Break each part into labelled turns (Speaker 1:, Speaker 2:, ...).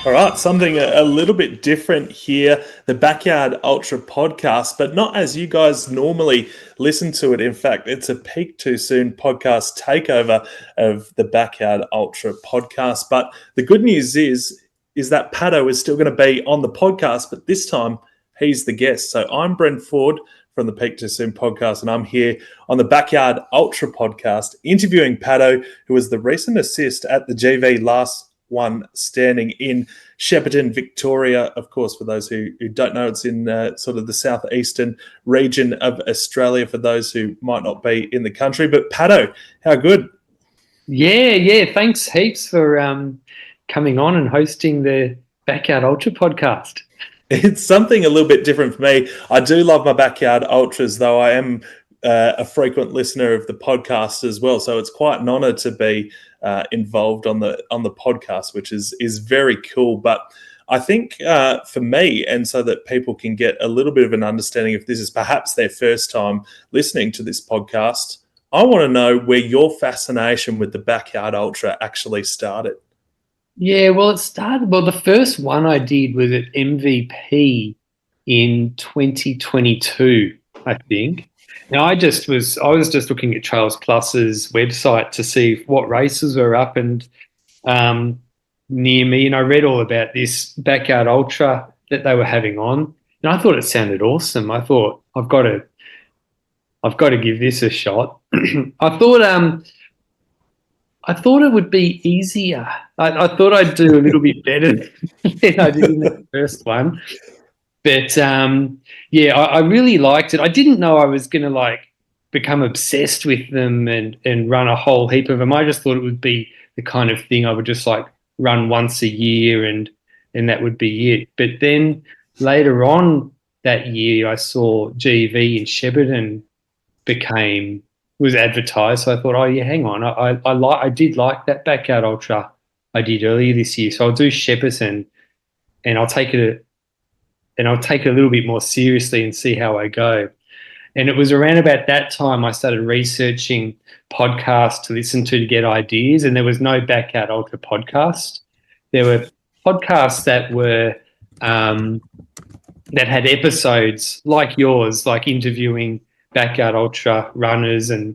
Speaker 1: All right, something a little bit different here, the Backyard Ultra podcast, but not as you guys normally listen to it. In fact, it's a Peak2Soon podcast takeover of the Backyard Ultra podcast. But the good news is that Patto is still going to be on the podcast, but this time he's the guest. So I'm Brent Ford from the Peak2Soon podcast, and I'm here on the Backyard Ultra podcast interviewing Patto, who was the recent assist at the GV last one standing in Shepparton, Victoria. Of course, for those who don't know, it's in sort of the southeastern region of Australia for those who might not be in the country. But Patto, how good?
Speaker 2: Yeah. Thanks heaps for coming on and hosting the Backyard Ultra podcast.
Speaker 1: It's something a little bit different for me. I do love my Backyard Ultras, though I am a frequent listener of the podcast as well. So it's quite an honour to be involved on the podcast, which is very cool. But I think for me, and so that people can get a little bit of an understanding if this is perhaps their first time listening to this podcast, I want to know where your fascination with the Backyard Ultra actually started.
Speaker 2: Yeah, well, the first one I did was at MVP in 2022, I think. Now, I was just looking at Trails Plus's website to see what races were up and near me, and I read all about this Backyard Ultra that they were having on, and I thought it sounded awesome. I thought I've got to give this a shot. I thought it would be easier. I thought I'd do a little bit better than I did in the first one. But, I really liked it. I didn't know I was going to, become obsessed with them and run a whole heap of them. I just thought it would be the kind of thing I would just, run once a year and that would be it. But then later on that year, I saw GV in Shepparton was advertised. So I thought, oh yeah, hang on. I did like that Backyard Ultra I did earlier this year. So I'll do Shepparton and I'll take it a little bit more seriously and see how I go. And it was around about that time I started researching podcasts to listen to get ideas, and there was no Backyard Ultra podcast. There were podcasts that were that had episodes like yours, like interviewing Backyard Ultra runners, and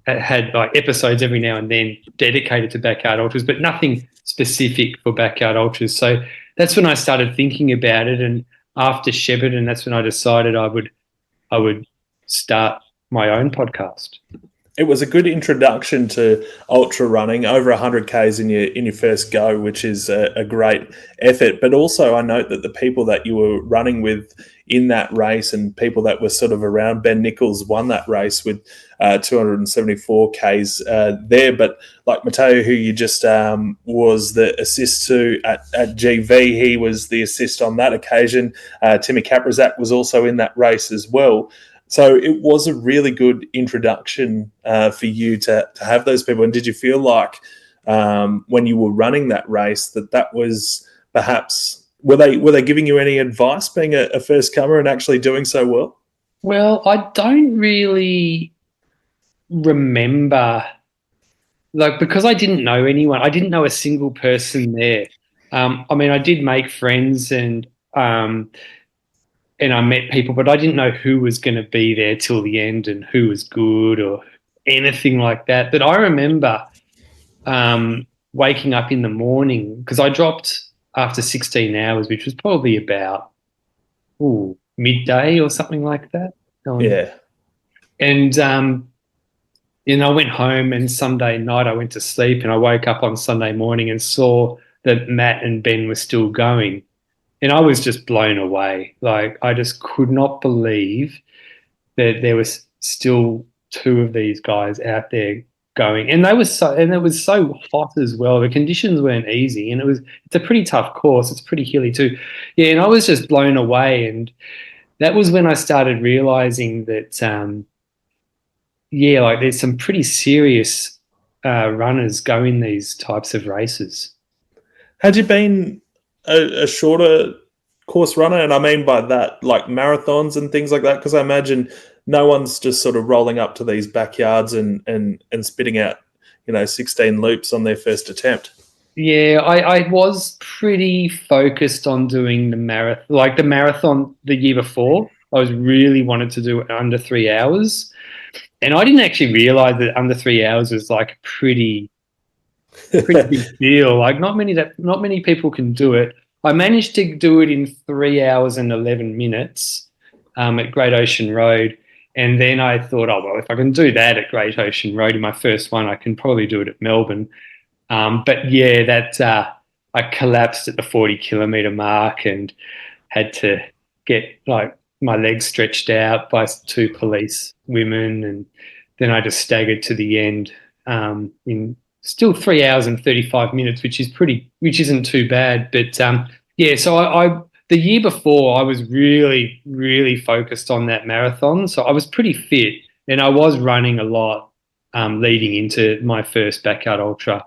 Speaker 2: had episodes every now and then dedicated to Backyard Ultras, but nothing specific for Backyard Ultras. So that's when I started thinking about it, and after Shepparton, that's when I decided I would start my own podcast.
Speaker 1: It was a good introduction to ultra running, over 100 Ks in your first go, which is a great effort. But also I note that the people that you were running with in that race and people that were sort of around, Ben Nichols won that race with 274 Ks there. But like Matteo, who you just was the assist to at GV, he was the assist on that occasion. Timmy Kaprizak was also in that race as well. So it was a really good introduction for you to have those people. And did you feel like when you were running that race that was perhaps, were they giving you any advice being a first comer and actually doing so well?
Speaker 2: Well, I don't really remember, because I didn't know anyone. I didn't know a single person there. I did make friends and I met people, but I didn't know who was going to be there till the end and who was good or anything like that. But I remember waking up in the morning, because I dropped after 16 hours, which was probably about midday or something like that.
Speaker 1: Yeah.
Speaker 2: And, I went home, and Sunday night I went to sleep, and I woke up on Sunday morning and saw that Matt and Ben were still going. And I was just blown away. I just could not believe that there was still two of these guys out there going. And it was so hot as well. The conditions weren't easy, and it's a pretty tough course. It's pretty hilly too. Yeah, and I was just blown away. And that was when I started realizing that there's some pretty serious runners going these types of races.
Speaker 1: Had you been a shorter course runner? And I mean by that, like marathons and things like that, because I imagine no one's just sort of rolling up to these backyards and spitting out, 16 loops on their first attempt.
Speaker 2: Yeah, I was pretty focused on doing the marathon the year before. I was really wanted to do it under 3 hours. And I didn't actually realize that under 3 hours was like a pretty big deal. Like not many people can do it. I managed to do it in 3 hours and 11 minutes at Great Ocean Road. And then I thought, oh well, if I can do that at Great Ocean Road in my first one, I can probably do it at Melbourne. But yeah, I collapsed at the 40 kilometre mark and had to get like my legs stretched out by two police women, and then I just staggered to the end in still 3 hours and 35 minutes, which isn't too bad. But yeah, so I the year before I was really really focused on that marathon, so I was pretty fit and I was running a lot leading into my first backyard ultra.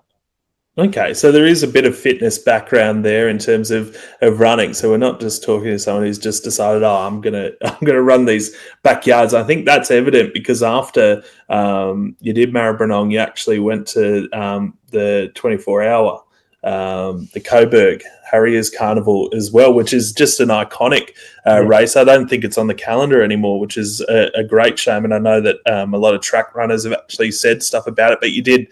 Speaker 1: Okay, so there is a bit of fitness background there in terms of running. So we're not just talking to someone who's just decided, oh, I'm gonna run these backyards. I think that's evident because after you did Maribyrnong, you actually went to the 24 hour, the Coburg Harriers Carnival as well, which is just an iconic race. I don't think it's on the calendar anymore, which is a great shame. And I know that a lot of track runners have actually said stuff about it, but you did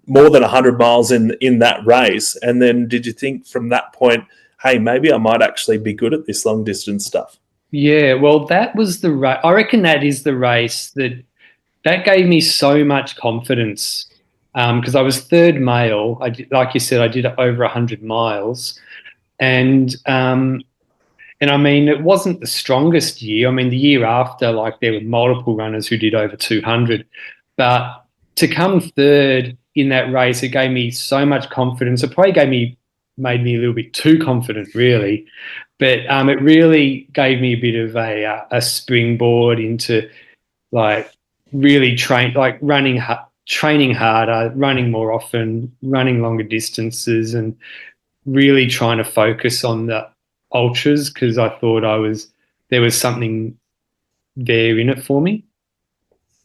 Speaker 1: more than 100 miles in that race. And then did you think from that point, hey, maybe I might actually be good at this long distance stuff?
Speaker 2: Yeah, well, that was the race. I reckon that is the race that gave me so much confidence because I was third male. Like you said, I did over 100 miles, and I mean, it wasn't the strongest year. I mean, the year after, like there were multiple runners who did over 200, but to come third in that race, it gave me so much confidence. It probably made me a little bit too confident, really. But it really gave me a bit of a springboard into like really training harder, running more often, running longer distances, and really trying to focus on the ultras because I thought there was something there in it for me.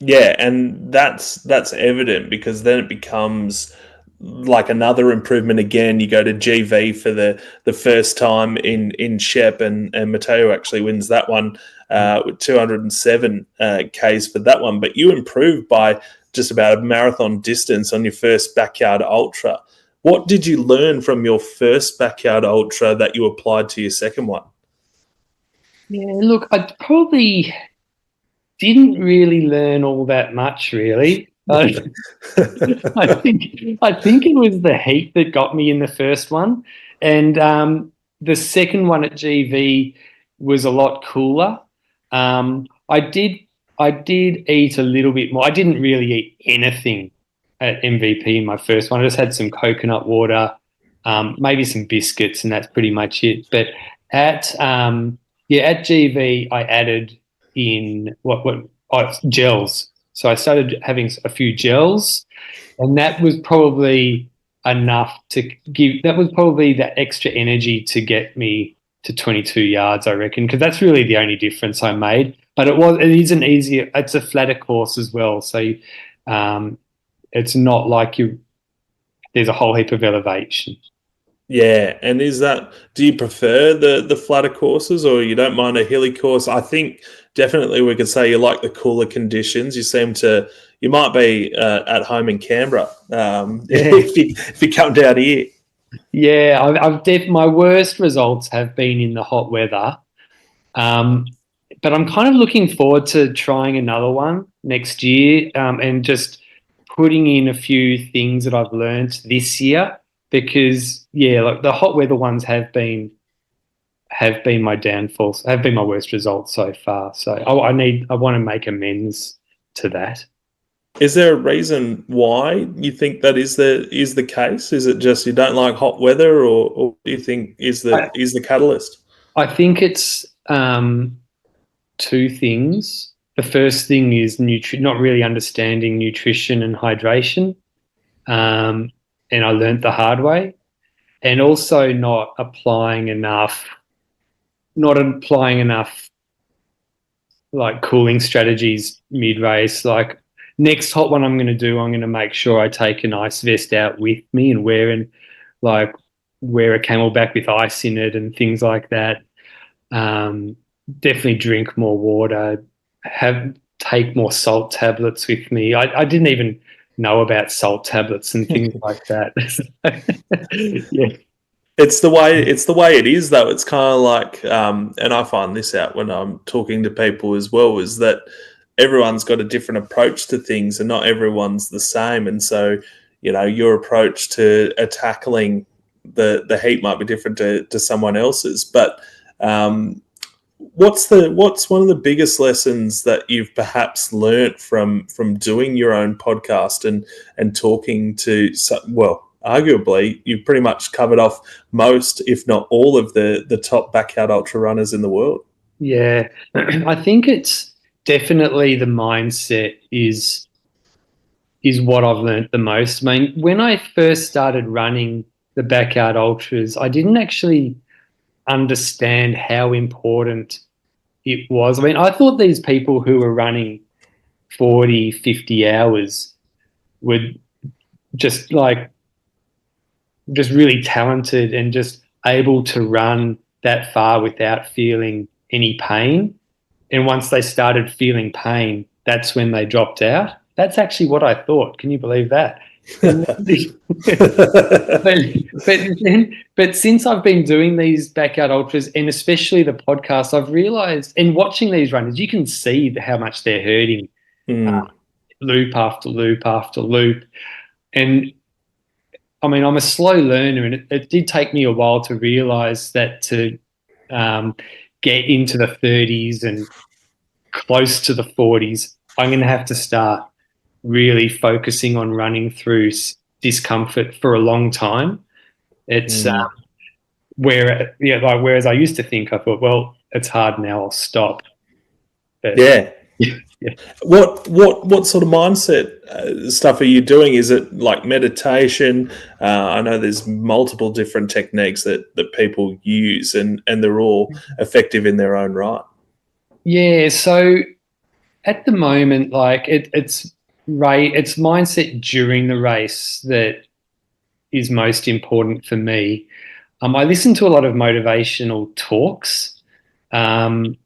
Speaker 1: Yeah, and that's evident because then it becomes like another improvement again. You go to GV for the first time in Shep, and Mateo actually wins that one with 207 Ks for that one. But you improved by just about a marathon distance on your first backyard ultra. What did you learn from your first backyard ultra that you applied to your second one?
Speaker 2: Yeah, look, I probably didn't really learn all that much, really. I think it was the heat that got me in the first one, and the second one at GV was a lot cooler. I did eat a little bit more. I didn't really eat anything at MVP in my first one. I just had some coconut water, maybe some biscuits, and that's pretty much it. But at at GV, I added in gels. So I started having a few gels, and that was probably enough to give. That was probably that extra energy to get me to 22 yards, I reckon, because that's really the only difference I made. But it is an easier. It's a flatter course as well, so it's not like there's a whole heap of elevation.
Speaker 1: Yeah, and do you prefer the flatter courses or you don't mind a hilly course? I think definitely we could say you like the cooler conditions. You might be at home in Canberra if you come down here.
Speaker 2: Yeah, my worst results have been in the hot weather, but I'm kind of looking forward to trying another one next year and just putting in a few things that I've learned this year. Because like the hot weather ones have been my downfalls, have been my worst results so far. So I want to make amends to that.
Speaker 1: Is there a reason why you think that is the case? Is it just you don't like hot weather, or do you think is the catalyst?
Speaker 2: I think it's two things. The first thing is not really understanding nutrition and hydration. And I learned the hard way, and also not applying enough like cooling strategies mid-race. Like next hot one I'm going to do, I'm going to make sure I take an ice vest out with me and wear like wear a camelback with ice in it and things like that. Definitely drink more water, take more salt tablets with me. I didn't even know about salt tablets and things like that. Yeah.
Speaker 1: It's the way it is, though. It's kind of like, and I find this out when I'm talking to people as well, is that everyone's got a different approach to things, and not everyone's the same. And so, your approach to tackling the heat might be different to someone else's. But what's one of the biggest lessons that you've perhaps learnt from doing your own podcast and talking to, arguably, you've pretty much covered off most, if not all, of the top backyard ultra runners in the world.
Speaker 2: Yeah, I think it's definitely the mindset is what I've learned the most. I mean, when I first started running the backyard ultras, I didn't actually understand how important it was. I mean, I thought these people who were running 40, 50 hours were just really talented and just able to run that far without feeling any pain. And once they started feeling pain, that's when they dropped out. That's actually what I thought. Can you believe that? but since I've been doing these backyard ultras, and especially the podcast, I've realized, and watching these runners, you can see how much they're hurting, loop after loop after loop. And I mean, I'm a slow learner, and it did take me a while to realize that to get into the 30s and close to the 40s, I'm going to have to start really focusing on running through discomfort for a long time. It's whereas I used to think, I thought, well, it's hard now, I'll stop. But,
Speaker 1: yeah.
Speaker 2: Yeah.
Speaker 1: What sort of mindset stuff are you doing? Is it like meditation? I know there's multiple different techniques that people use, and they're all effective in their own right.
Speaker 2: Yeah. So at the moment, like it's mindset during the race that is most important for me. I listen to a lot of motivational talks, and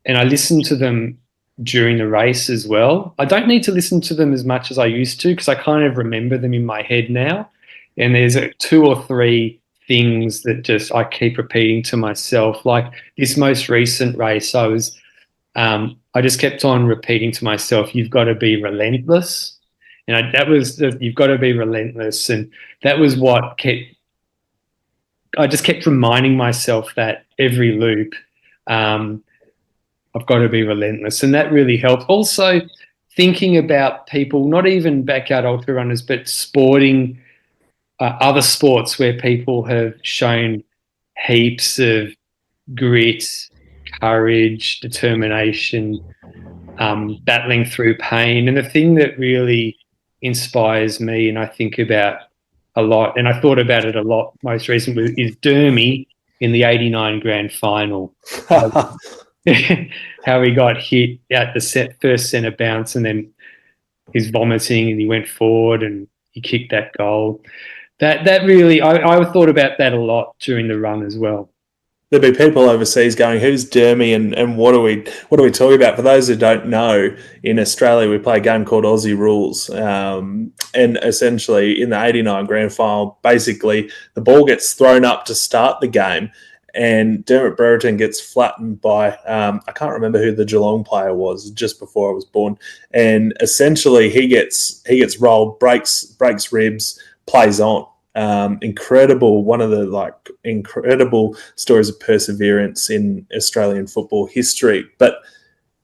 Speaker 2: I listen to them during the race as well. I don't need to listen to them as much as I used to because I kind of remember them in my head now. And there's 2 or 3 things that just I keep repeating to myself. Like this most recent race, I just kept on repeating to myself, "You've got to be relentless," and you've got to be relentless, and that was what I just kept reminding myself that every loop. I've got to be relentless. And that really helped. Also, thinking about people, not even backyard ultra runners, but other sports where people have shown heaps of grit, courage, determination, battling through pain. And the thing that really inspires me and I think about a lot, and I thought about it a lot most recently, is Dermy in the 89 grand final. How he got hit at the first centre bounce and then he's vomiting and he went forward and he kicked that goal. That really, I thought about that a lot during the run as well.
Speaker 1: There'll be people overseas going, "Who's Dermy and what are we talking about?" For those who don't know, in Australia we play a game called Aussie Rules, and essentially in the 89 grand final, basically the ball gets thrown up to start the game. And Dermot Brereton gets flattened by, I can't remember who the Geelong player was, just before I was born. And essentially he gets rolled, breaks ribs, plays on. Incredible, one of the incredible stories of perseverance in Australian football history. But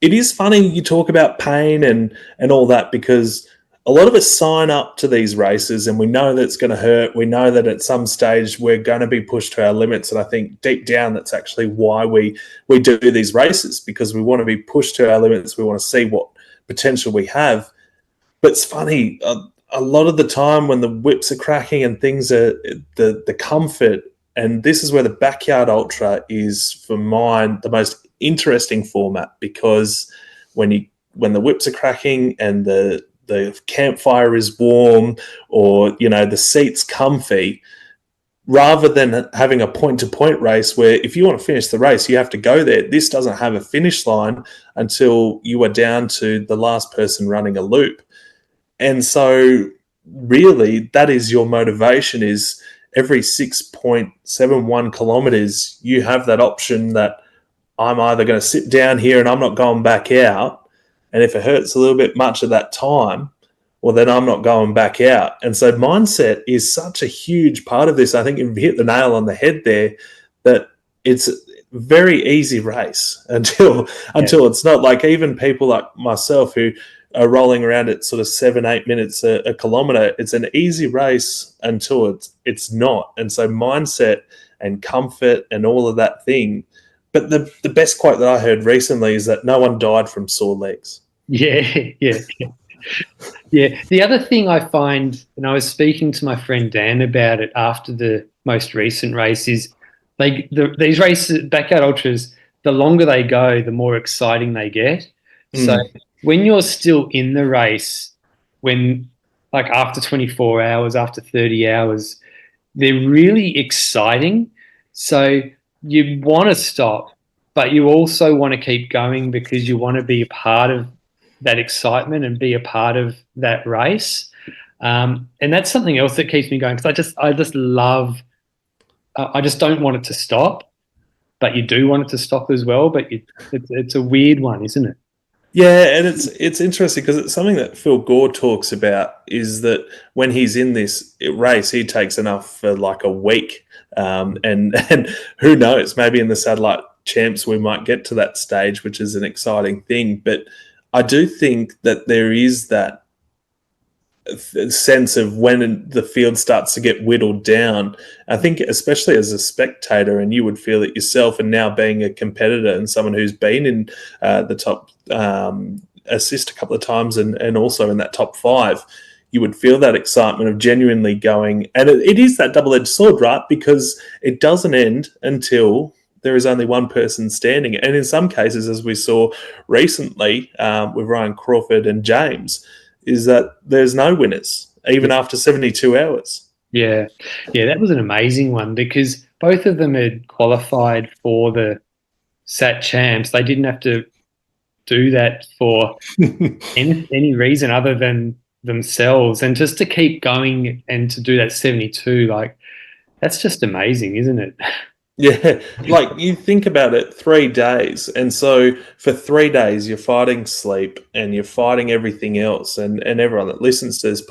Speaker 1: it is funny you talk about pain and all that, because a lot of us sign up to these races and we know that it's going to hurt. We know that at some stage we're going to be pushed to our limits. And I think deep down that's actually why we do these races, because we want to be pushed to our limits. We want to see what potential we have. But it's funny, a lot of the time when the whips are cracking and things are the comfort, and this is where the backyard ultra is, for mine, the most interesting format, because when the whips are cracking and the campfire is warm, or the seat's comfy, rather than having a point-to-point race where if you want to finish the race, you have to go there. This doesn't have a finish line until you are down to the last person running a loop. And so really that is your motivation, is every 6.71 kilometers, you have that option that I'm either going to sit down here and I'm not going back out. And if it hurts a little bit much at that time, well, then I'm not going back out. And so mindset is such a huge part of this. I think you've hit the nail on the head there, that it's a very easy race until it's not. Like even people like myself who are rolling around at sort of 7-8 minutes a kilometre, it's an easy race until it's not. And so mindset and comfort and all of that thing. But the best quote that I heard recently is that no one died from sore legs.
Speaker 2: Yeah. The other thing I find, and I was speaking to my friend Dan about it after the most recent race, is these races, backyard ultras, the longer they go, the more exciting they get. So when you're still in the race, when like after 24 hours, after 30 hours, they're really exciting. So you want to stop, but you also want to keep going because you want to be a part of that excitement and be a part of that race. And that's something else that keeps me going, because I just love, I just don't want it to stop, but you do want it to stop as well. But it's a weird one, isn't it?
Speaker 1: Yeah, and it's interesting because it's something that Phil Gore talks about, is that when he's in this race, he takes enough for like a week. And who knows, maybe in the satellite champs we might get to that stage, which is an exciting thing. But I do think that there is that sense of when the field starts to get whittled down. I think especially as a spectator, and you would feel it yourself, and now being a competitor and someone who's been in the top assist a couple of times and also in that top 5, you would feel that excitement of genuinely going. And it is that double-edged sword, right? Because it doesn't end until there is only one person standing. And in some cases, as we saw recently with Ryan Crawford and James, is that there's no winners, even after 72 hours.
Speaker 2: Yeah, that was an amazing one, because both of them had qualified for the Sat Champs. They didn't have to do that for any reason other than themselves. And just to keep going and to do that 72, like, that's just amazing, isn't it?
Speaker 1: Yeah, like you think about it, 3 days. And so for 3 days, you're fighting sleep and you're fighting everything else. And everyone that listens to this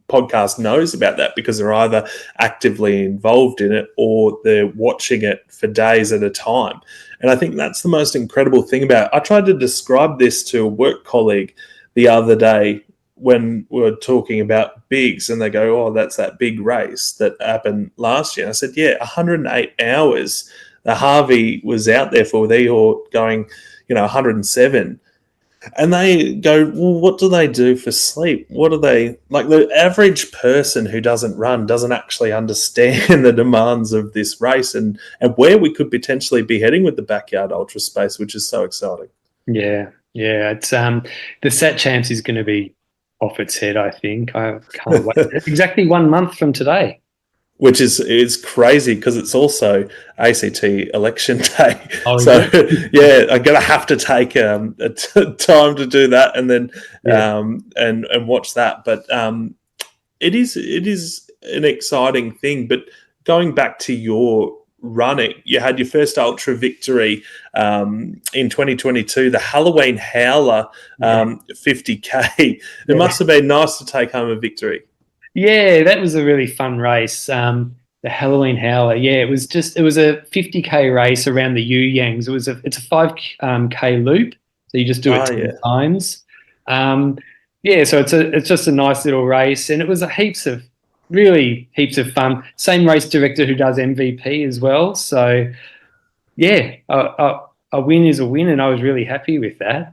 Speaker 1: podcast knows about that, because they're either actively involved in it or they're watching it for days at a time. And I think that's the most incredible thing about it. I tried to describe this to a work colleague the other day when we were talking about bigs, and they go, oh, that's that big race that happened last year. And I said, yeah, 108 hours. The Harvey was out there for with Ehor going, 107. And they go, well, what do they do for sleep? What do they, like, the average person who doesn't run doesn't actually understand the demands of this race and where we could potentially be heading with the backyard ultra space, which is so exciting.
Speaker 2: Yeah. It's the Sat Champs is going to be off its head, I think. I can't wait. It's exactly 1 month from today.
Speaker 1: Which is crazy, because it's also ACT election day.
Speaker 2: Oh,
Speaker 1: so, yeah, I'm going to have to take time to do that and then and watch that. But it is an exciting thing. But going back to your running, you had your first ultra victory in 2022, the Halloween Howler 50K. It must have been nice to take home a victory.
Speaker 2: Yeah, that was a really fun race. The Halloween Howler. Yeah, it was a 50K race around the Yu Yangs. It's a 5K loop, so you just do it 10 times. So it's just a nice little race, and it was heaps of fun. Same race director who does MVP as well. So yeah, a win is a win, and I was really happy with that.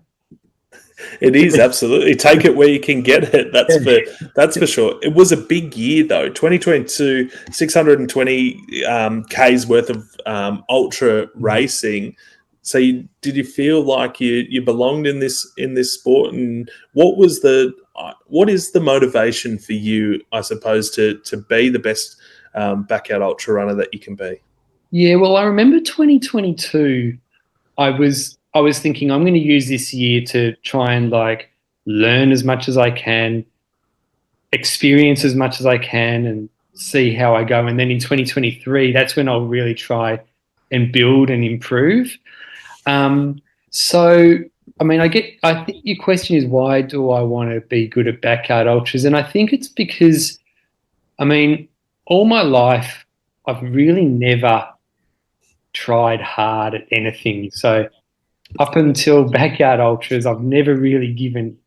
Speaker 1: It is, absolutely. Take it where you can get it. That's for sure. It was a big year though. 2022, 620 K's worth of ultra racing. So did you feel like you belonged in this sport? And what is the motivation for you, I suppose, to be the best backyard ultra runner that you can be?
Speaker 2: Yeah, well, I remember 2022. I was thinking I'm going to use this year to try and like learn as much as I can, experience as much as I can, and see how I go. And then in 2023, that's when I'll really try and build and improve. So, I mean, I think your question is, why do I want to be good at backyard ultras? And I think it's because, I mean, all my life, I've really never tried hard at anything. So up until backyard ultras, I've never really given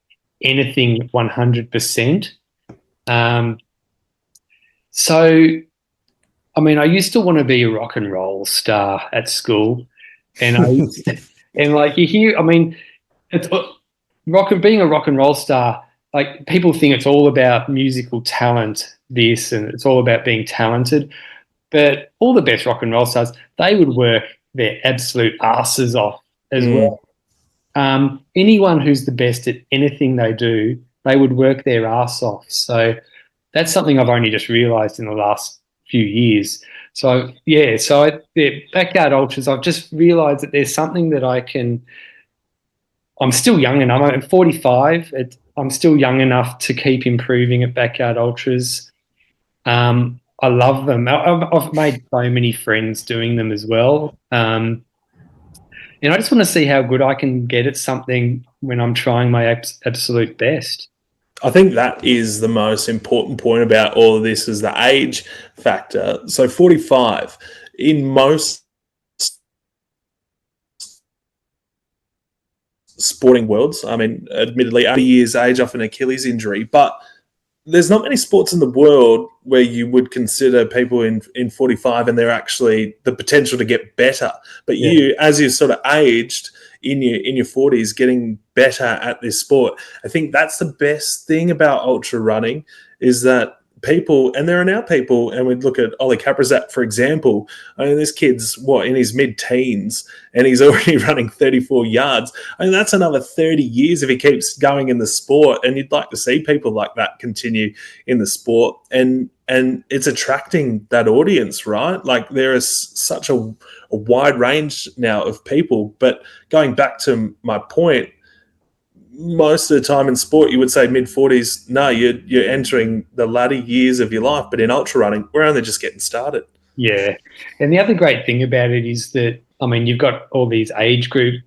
Speaker 2: anything 100%. So, I mean, I used to want to be a rock and roll star at school, and and like you hear, I mean, it's being a rock and roll star. Like people think it's all about musical talent, this, and it's all about being talented. But all the best rock and roll stars, they would work their absolute asses off as well. Anyone who's the best at anything they do, they would work their ass off. So that's something I've only just realised in the last few years. So backyard ultras, I've just realised that there's something that I'm still young enough. I'm 45. I'm still young enough to keep improving at backyard ultras. I love them. I've made so many friends doing them as well. And I just want to see how good I can get at something when I'm trying my absolute best.
Speaker 1: I think that is the most important point about all of this, is the age factor. So 45, in most sporting worlds, I mean, admittedly, 80 years age off an Achilles injury, but there's not many sports in the world where you would consider people in 45 and they're actually the potential to get better. But you, as you sort of aged in your 40s, getting better at this sport, I think that's the best thing about ultra running, is that people, and there are now people, and we'd look at Ollie Kaprizak, for example. I mean, this kid's, in his mid-teens, and he's already running 34 yards. I mean, that's another 30 years if he keeps going in the sport, and you'd like to see people like that continue in the sport. And it's attracting that audience, right? Like, there is such a wide range now of people. But going back to my point, most of the time in sport, you would say mid-40s. No, you're entering the latter years of your life. But in ultra running, we're only just getting started.
Speaker 2: Yeah. And the other great thing about it is that, I mean, you've got all these age group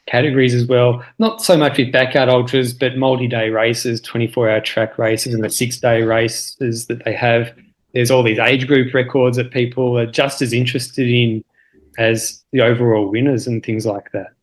Speaker 2: categories as well. Not so much with backyard ultras, but multi-day races, 24-hour track races, and the 6-day races that they have. There's all these age group records that people are just as interested in as the overall winners and things like that.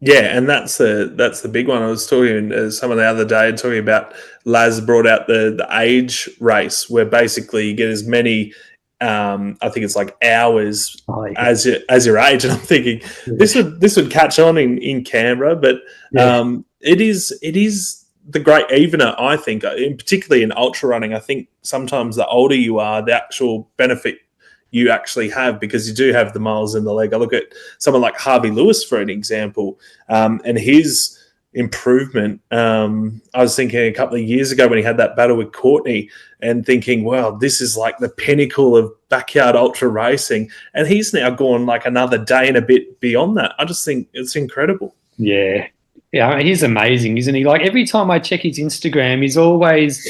Speaker 1: Yeah, and that's the big one. I was talking to someone the other day, talking about Laz brought out the age race, where basically you get as many, I think it's like hours as your age. And I'm thinking this would catch on in Canberra, but it is the great evener, I think, particularly in ultra running. I think sometimes the older you are, the actual benefit you actually have, because you do have the miles in the leg. I look at someone like Harvey Lewis, for an example, and his improvement. I was thinking a couple of years ago when he had that battle with Courtney, and thinking, wow, this is like the pinnacle of backyard ultra racing. And he's now gone like another day and a bit beyond that. I just think it's incredible.
Speaker 2: Yeah. Yeah, he's amazing, isn't he? Like, every time I check his Instagram, he's always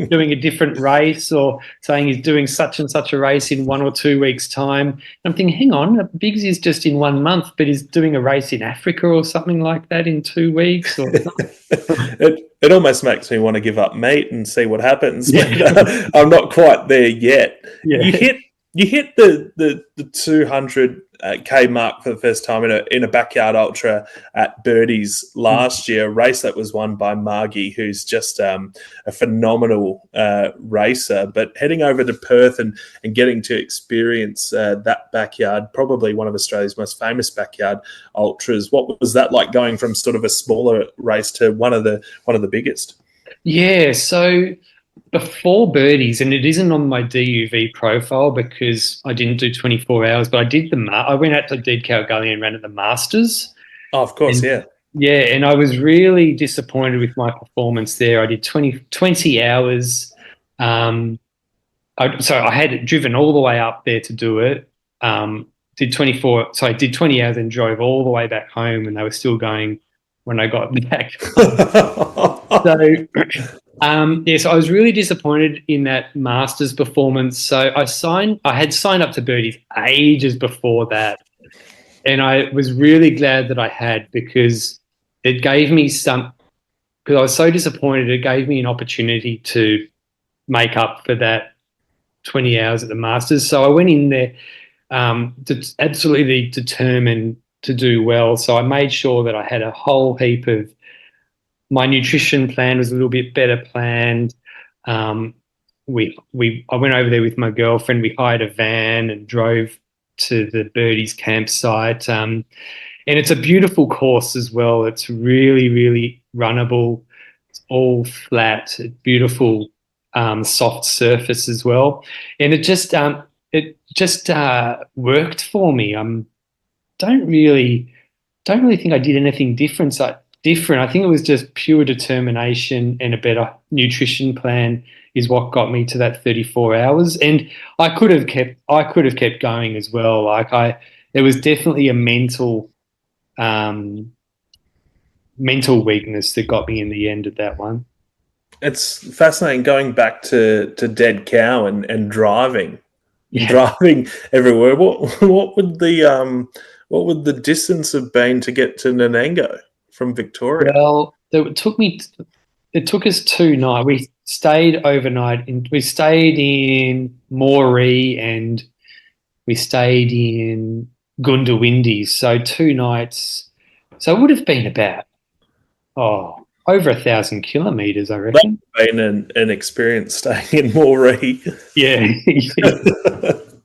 Speaker 2: doing a different race, or saying he's doing such and such a race in 1 or 2 weeks' time. And I'm thinking, hang on, Biggs is just in 1 month, but he's doing a race in Africa or something like that in 2 weeks. Or
Speaker 1: it almost makes me want to give up meat and see what happens. Yeah. But I'm not quite there yet. Yeah. You hit the 200K mark for the first time in a backyard ultra at Birdies last year, a race that was won by Margie, who's just a phenomenal racer. But heading over to Perth and getting to experience that backyard, probably one of Australia's most famous backyard ultras, what was that like, going from sort of a smaller race to one of the biggest?
Speaker 2: Yeah, so before Birdies, and it isn't on my DUV profile because I didn't do 24 hours, but I did I went out to Dead Cow Gully and ran at the Masters.
Speaker 1: Oh, of course,
Speaker 2: yeah. Yeah, and I was really disappointed with my performance there. I did 20 hours. I So I had driven all the way up there to do it. Did 24. So I did 20 hours and drove all the way back home, and they were still going when I got back. So, so I was really disappointed in that Masters performance. So I had signed up to birdies ages before that, and I was really glad that I had, because it gave me because I was so disappointed, it gave me an opportunity to make up for that 20 hours at the Masters. So I went in there absolutely determined to do well. So I made sure that I had a whole heap of, my nutrition plan was a little bit better planned. I went over there with my girlfriend. We hired a van and drove to the Birdies campsite. And it's a beautiful course as well. It's really, really runnable. It's all flat, beautiful, soft surface as well. And it just worked for me. Don't really think I did anything different. I think it was just pure determination, and a better nutrition plan is what got me to that 34 hours. And I could have kept going as well. There was definitely a mental weakness that got me in the end of that one.
Speaker 1: It's fascinating going back to Dead Cow and driving. Yeah. Driving everywhere. What would the distance have been to get to Nanango from Victoria?
Speaker 2: Well, it took us 2 nights. We stayed overnight. We stayed in Moree and we stayed in Goondiwindi. So 2 nights. So it would have been about over 1,000 kilometres, I reckon.
Speaker 1: That's been an experience staying in Moree.
Speaker 2: Yeah.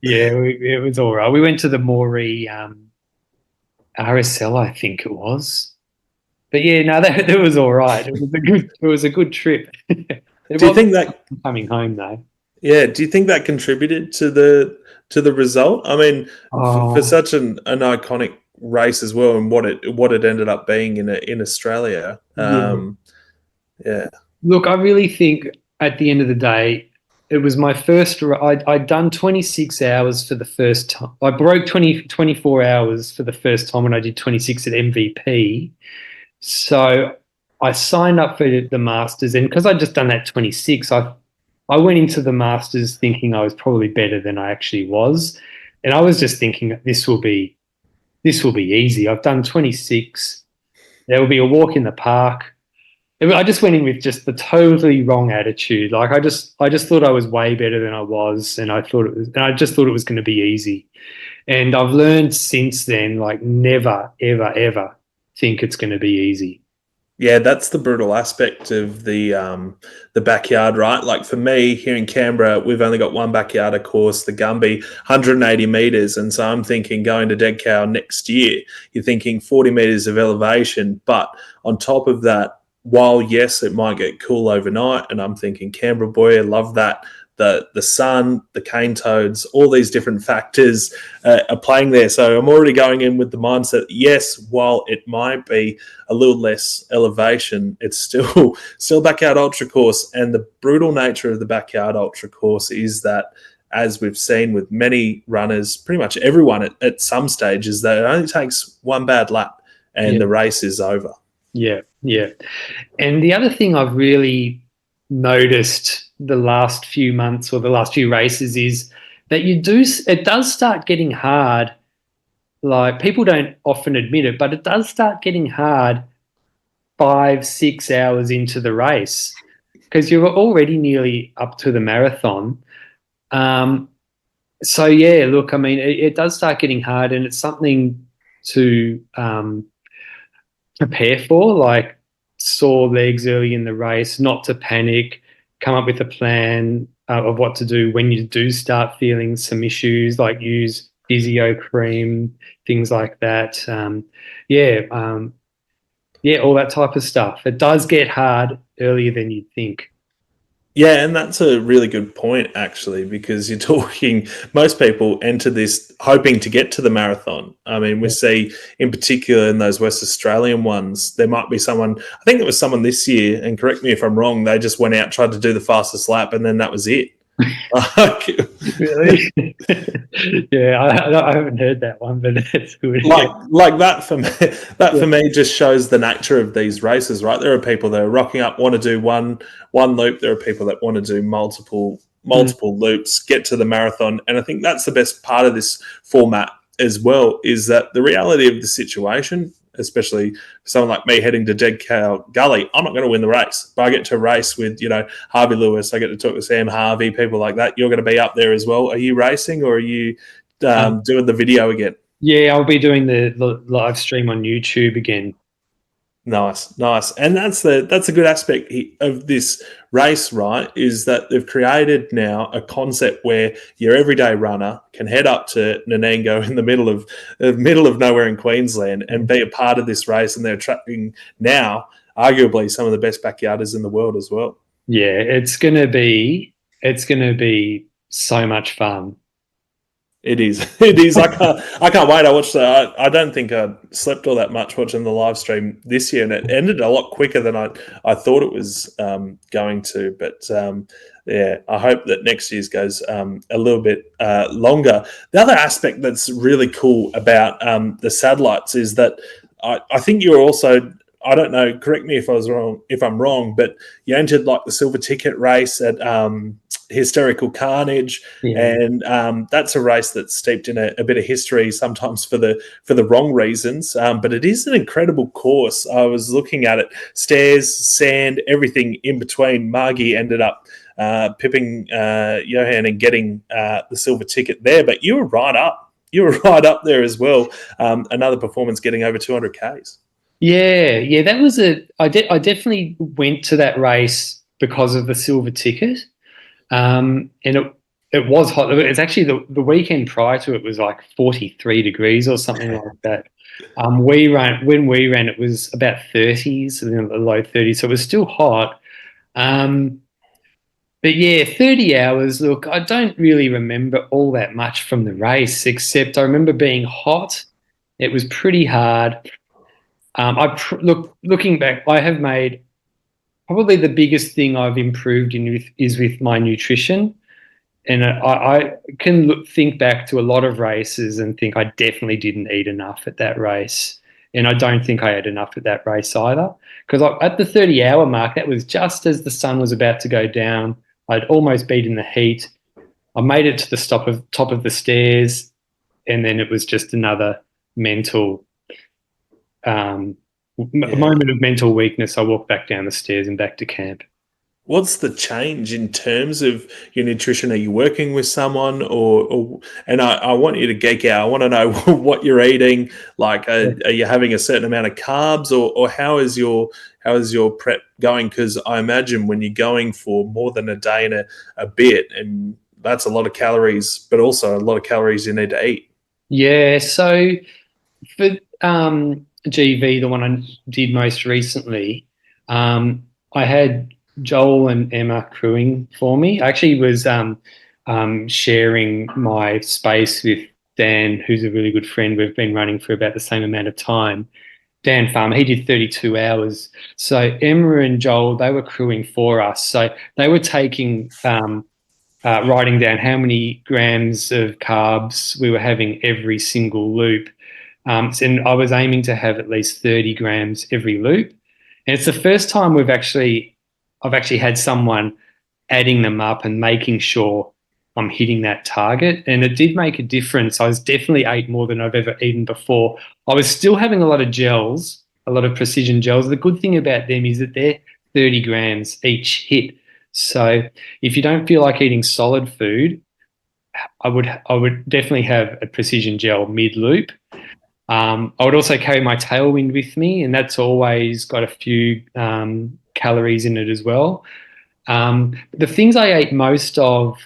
Speaker 2: It was all right. We went to the Moree RSL, I think it was. But yeah, no, that was all right. It was a good trip. Do
Speaker 1: you think that
Speaker 2: coming home though?
Speaker 1: Yeah. Do you think that contributed to the result? I mean, for such an iconic race as well, and what it ended up being in Australia. Yeah.
Speaker 2: Look, I really think at the end of the day, it was my first. I'd done 26 hours for the first time. I broke 24 hours for the first time when I did 26 at MVP. So I signed up for the Masters, and because I'd just done that 26, I went into the Masters thinking I was probably better than I actually was, and I was just thinking this will be easy. I've done 26. There will be a walk in the park. I just went in with just the totally wrong attitude. Like I just thought I was way better than I was, and I just thought it was going to be easy. And I've learned since then, like, never, ever, ever think it's going to be easy.
Speaker 1: Yeah, that's the brutal aspect of the backyard, right? Like for me here in Canberra, we've only got one backyard, of course, the Gumby, 180 metres. And so I'm thinking going to Dead Cow next year, you're thinking 40 metres of elevation. But on top of that, while, yes, it might get cool overnight, and I'm thinking Canberra boy, I love that. The sun, the cane toads, all these different factors are playing there. So I'm already going in with the mindset, yes, while it might be a little less elevation, it's still backyard ultra course. And the brutal nature of the backyard ultra course is that, as we've seen with many runners, pretty much everyone at some stage, is that it only takes one bad lap and the race is over.
Speaker 2: Yeah. And the other thing I've really noticed the last few months or the last few races is that it does start getting hard. Like, people don't often admit it, but it does start getting hard 5-6 hours into the race, because you're already nearly up to the marathon. So yeah, look, I mean, it does start getting hard, and it's something to prepare for, like sore legs early in the race, not to panic, come up with a plan of what to do when you do start feeling some issues, like use physio cream, things like that. All that type of stuff. It does get hard earlier than you'd think.
Speaker 1: Yeah, and that's a really good point, actually, because you're talking, most people enter this hoping to get to the marathon. I mean, we see in particular in those West Australian ones, there might be someone, I think it was someone this year, and correct me if I'm wrong, they just went out, tried to do the fastest lap, and then that was it.
Speaker 2: Really? Yeah, I haven't heard that one, but it's good.
Speaker 1: like that for me. That
Speaker 2: Yeah.
Speaker 1: for me just shows the nature of these races, right? There are people that are rocking up, want to do one loop. There are people that want to do multiple loops, get to the marathon, and I think that's the best part of this format as well. Is that the reality of the situation, especially for someone like me heading to Dead Cow Gully? I'm not going to win the race, but I get to race with Harvey Lewis. I get to talk to Sam Harvey, people like that. You're going to be up there as well. Are you racing, or are you doing the video again?
Speaker 2: Yeah, I'll be doing the live stream on YouTube again.
Speaker 1: Nice, and that's a good aspect of this race, right? Is that they've created now a concept where your everyday runner can head up to Nanango in the middle of nowhere in Queensland and be a part of this race, and they're attracting now arguably some of the best backyarders in the world as well.
Speaker 2: Yeah, it's gonna be so much fun.
Speaker 1: It is. I can't wait. I watched I don't think I slept all that much watching the live stream this year, and it ended a lot quicker than I thought it was going to. But yeah, I hope that next year's goes a little bit longer. The other aspect that's really cool about the satellites is that I think you're also, I don't know, correct me if I'm wrong, but you entered like the silver ticket race at Hysterical Carnage, and that's a race that's steeped in a bit of history, sometimes for the wrong reasons, but it is an incredible course. I was looking at it, stairs, sand, everything in between. Margie ended up pipping Johan and getting the silver ticket there, but you were right up there as well. Another performance getting over 200 Ks.
Speaker 2: Yeah, that was I definitely went to that race because of the silver ticket. And it was hot. It's actually the weekend prior to it was like 43 degrees or something like that. When we ran, it was about 30s, in the low 30s, so it was still hot. But yeah, 30 hours. Look, I don't really remember all that much from the race, except I remember being hot. It was pretty hard. Looking back, I have made probably the biggest thing I've improved is with my nutrition. And I can think back to a lot of races and think I definitely didn't eat enough at that race. And I don't think I ate enough at that race either. Because at the 30-hour mark, that was just as the sun was about to go down. I'd almost beaten the heat. I made it to the top of the stairs, and then it was just another mental moment of mental weakness. I walked back down the stairs and back to camp.
Speaker 1: What's the change in terms of your nutrition? Are you working with someone, and I want you to geek out. I want to know what you're eating. Like, are you having a certain amount of carbs, or how is your prep going? Because I imagine when you're going for more than a day and a bit, and that's a lot of calories, but also a lot of calories you need to eat.
Speaker 2: Yeah. So for GV, the one I did most recently, I had Joel and Emma crewing for me. I actually was sharing my space with Dan, who's a really good friend. We've been running for about the same amount of time. Dan Farmer, he did 32 hours. So Emma and Joel, they were crewing for us. So they were taking, writing down how many grams of carbs we were having every single loop. And I was aiming to have at least 30 grams every loop. And it's the first time I've actually had someone adding them up and making sure I'm hitting that target. And it did make a difference. I was definitely ate more than I've ever eaten before. I was still having a lot of gels, a lot of precision gels. The good thing about them is that they're 30 grams each hit. So if you don't feel like eating solid food, I would definitely have a precision gel mid-loop. I would also carry my Tailwind with me, and that's always got a few calories in it as well. The things I ate most of,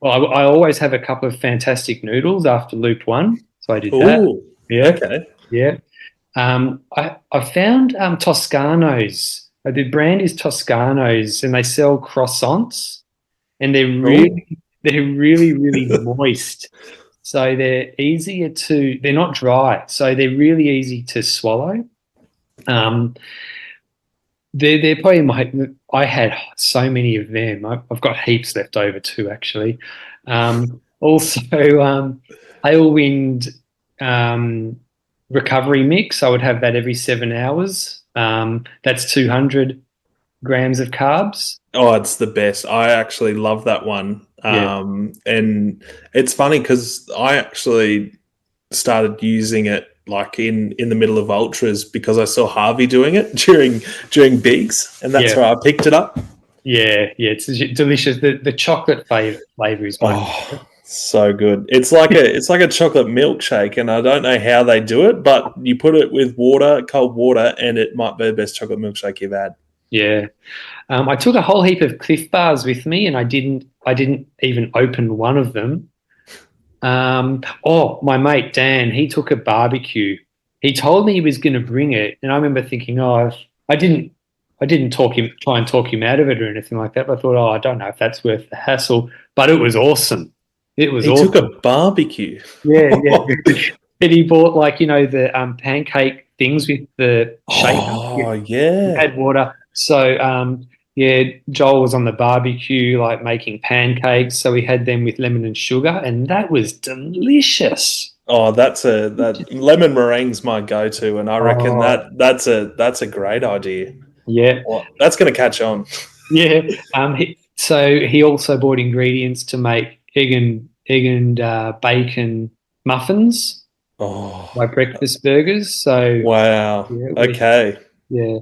Speaker 2: well, I always have a couple of fantastic noodles after loop one, so I did that.
Speaker 1: Yeah. Okay.
Speaker 2: Yeah. I found Toscanos. The brand is Toscanos, and they sell croissants, and they're really moist. So they're not dry, so they're really easy to swallow. they're probably I had so many of them. I've got heaps left over too, actually. Also, Tailwind recovery mix. I would have that every 7 hours. That's 200 grams of carbs.
Speaker 1: Oh, it's the best. I actually love that one.
Speaker 2: Yeah.
Speaker 1: And it's funny because I actually started using it like in the middle of ultras because I saw Harvey doing it during bigs, and that's
Speaker 2: Yeah.
Speaker 1: where I picked it up.
Speaker 2: Yeah, it's delicious. The chocolate flavor is one.
Speaker 1: Oh, so good. It's like a chocolate milkshake, and I don't know how they do it, but you put it with water, cold water, and it might be the best chocolate milkshake you've had.
Speaker 2: Yeah. I took a whole heap of Cliff Bars with me, and I didn't even open one of them. My mate Dan, he took a barbecue. He told me he was going to bring it, and I remember thinking, I didn't try and talk him out of it or anything like that. But I thought, I don't know if that's worth the hassle. But it was awesome. He
Speaker 1: took a barbecue.
Speaker 2: Yeah. And he bought the pancake things with the shaker.
Speaker 1: Oh yeah.
Speaker 2: Add water. So Joel was on the barbecue making pancakes. So we had them with lemon and sugar, and that was delicious.
Speaker 1: Oh, that lemon meringue's my go-to, and I reckon that's a great idea.
Speaker 2: Yeah,
Speaker 1: well, that's going to catch on.
Speaker 2: Yeah. So he also bought ingredients to make egg and bacon muffins.
Speaker 1: Oh,
Speaker 2: my breakfast burgers. So
Speaker 1: wow. Okay.
Speaker 2: Yeah.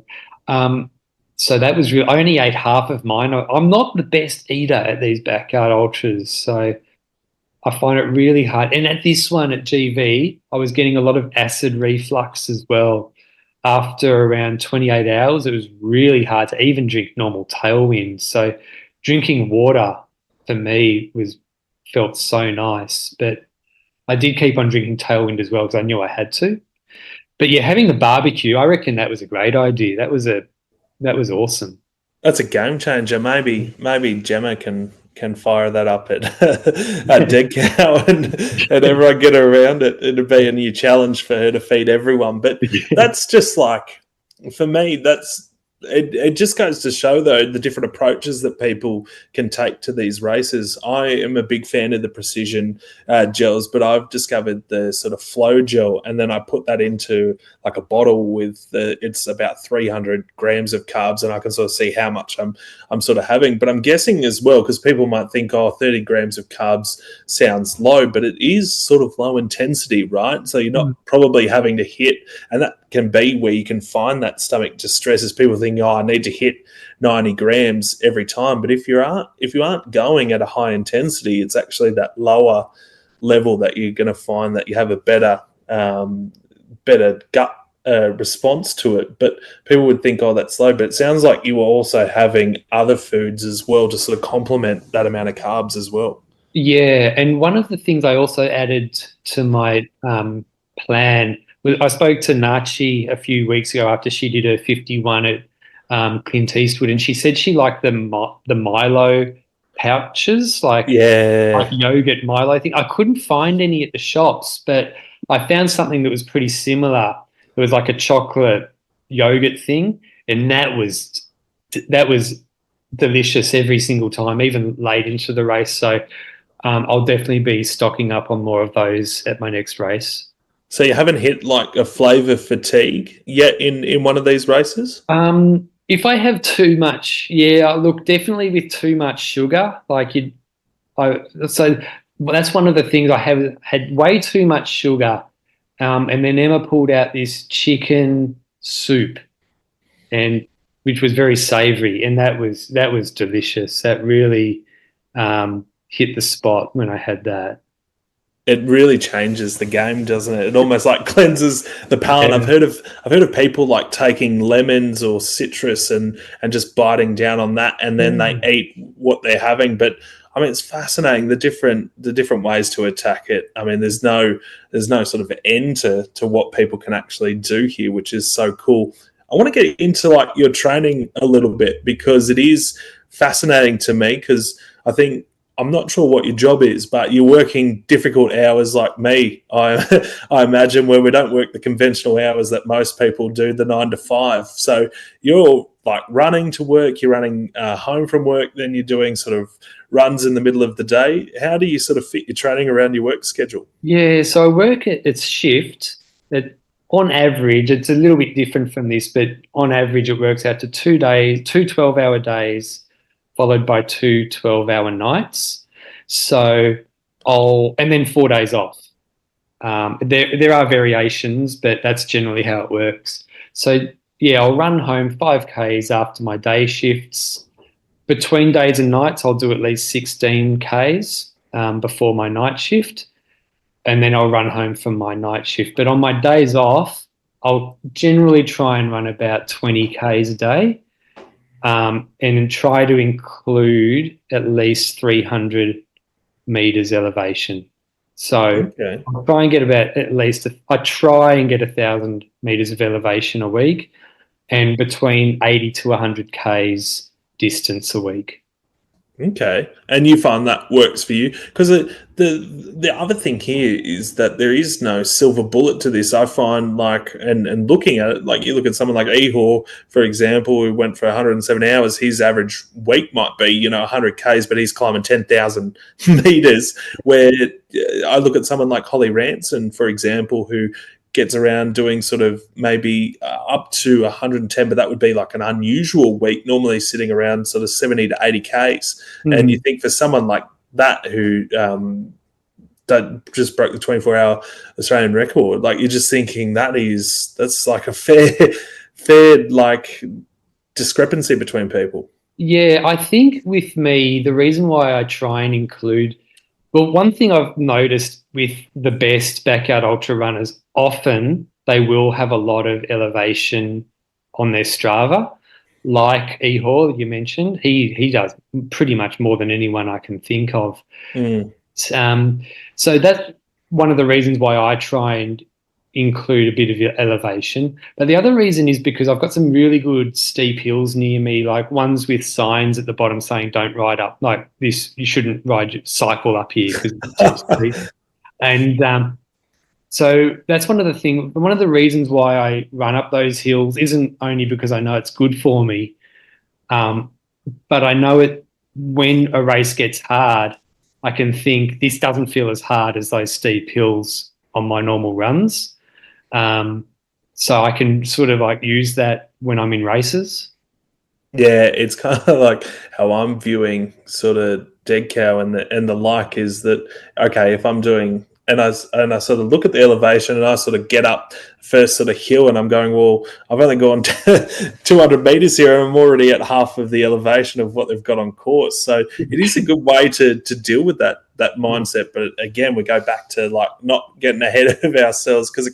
Speaker 2: So that was real. I only ate half of mine. I'm not the best eater at these backyard ultras, so I find it really hard. And at this one at GV, I was getting a lot of acid reflux as well. After around 28 hours, it was really hard to even drink normal Tailwind. So drinking water for me felt so nice. But I did keep on drinking Tailwind as well because I knew I had to. But yeah, having the barbecue, I reckon that was a great idea. That was awesome.
Speaker 1: That's a game changer. Maybe Gemma can fire that up at Dead Cow and everyone get around it. It'd be a new challenge for her to feed everyone. But that's just for me, it just goes to show, though, the different approaches that people can take to these races. I am a big fan of the precision gels, but I've discovered the sort of flow gel, and then I put that into a bottle with it's about 300 grams of carbs, and I can sort of see how much I'm sort of having. But I'm guessing as well, because people might think, 30 grams of carbs sounds low, but it is sort of low intensity, right? So you're not probably having to hit, and that can be where you can find that stomach distress as people think, I need to hit 90 grams every time. But if you aren't going at a high intensity, it's actually that lower level that you're going to find that you have a better gut response to it. But people would think, that's low. But it sounds like you were also having other foods as well to sort of complement that amount of carbs as well.
Speaker 2: Yeah, and one of the things I also added to my plan, I spoke to Nachi a few weeks ago after she did her 51 at Clint Eastwood, and she said she liked the Milo pouches, like yogurt Milo thing. I couldn't find any at the shops, but I found something that was pretty similar. It was like a chocolate yogurt thing, and that was delicious every single time, even late into the race. So I'll definitely be stocking up on more of those at my next race.
Speaker 1: So you haven't hit a flavour fatigue yet in one of these races?
Speaker 2: If I have too much, look, definitely with too much sugar, so that's one of the things. I have had way too much sugar, and then Emma pulled out this chicken soup, and which was very savoury, and that was delicious. That really hit the spot when I had that.
Speaker 1: It really changes the game, doesn't it? It almost cleanses the palate. Yeah. I've heard of people taking lemons or citrus and just biting down on that, and then they eat what they're having. But I mean, it's fascinating the different ways to attack it. I mean, there's no sort of end to what people can actually do here, which is so cool. I want to get into your training a little bit, because it is fascinating to me, because I think, I'm not sure what your job is, but you're working difficult hours like me, I imagine, where we don't work the conventional hours that most people do, the 9 to 5. So you're like running to work, you're running home from work, then you're doing sort of runs in the middle of the day. How do you sort of fit your training around your work schedule?
Speaker 2: Yeah, so I work at its shift. On average, it's a little bit different from this, but on average, it works out to 2 days, 2 12-hour days, followed by 2 12-hour nights. So and then 4 days off. There are variations, but that's generally how it works. So yeah, I'll run home 5Ks after my day shifts. Between days and nights, I'll do at least 16Ks before my night shift, and then I'll run home from my night shift. But on my days off, I'll generally try and run about 20Ks a day, and try to include at least 300 meters elevation. So
Speaker 1: Okay.
Speaker 2: I try and get I try and get 1,000 meters of elevation a week, and between 80 to 100 Ks distance a week.
Speaker 1: Okay, and you find that works for you? Because the other thing here is that there is no silver bullet to this. I find and looking at it, like you look at someone like Ehor, for example, who went for 107 hours. His average week might be 100 Ks, but he's climbing 10,000 meters. Where I look at someone like Holly Ranson, for example, who gets around doing sort of maybe up to 110, but that would be like an unusual week, normally sitting around sort of 70 to 80 Ks. And you think for someone like that who that just broke the 24-hour Australian record, like you're just thinking that's like a fair like discrepancy between people.
Speaker 2: Yeah, I think with me, the reason why I try and include, well, one thing I've noticed with the best backyard ultra runners, often they will have a lot of elevation on their Strava, like Ehor, you mentioned. He does pretty much more than anyone I can think of. So that's one of the reasons why I try and include a bit of elevation. But the other reason is because I've got some really good steep hills near me, like ones with signs at the bottom saying don't ride up like this. You shouldn't cycle up here because it's too steep. And so that's one of the reasons why I run up those hills isn't only because I know it's good for me, but I know it when a race gets hard, I can think this doesn't feel as hard as those steep hills on my normal runs. So I can sort of like use that when I'm in races.
Speaker 1: Yeah, it's kind of like how I'm viewing sort of dead cow and the like is that, okay, if I'm doing, and I sort of look at the elevation and I sort of get up first sort of hill and I'm going, well, I've only gone 200 meters here and I'm already at half of the elevation of what they've got on course. So it is a good way to deal with that mindset. But again, we go back to like not getting ahead of ourselves, because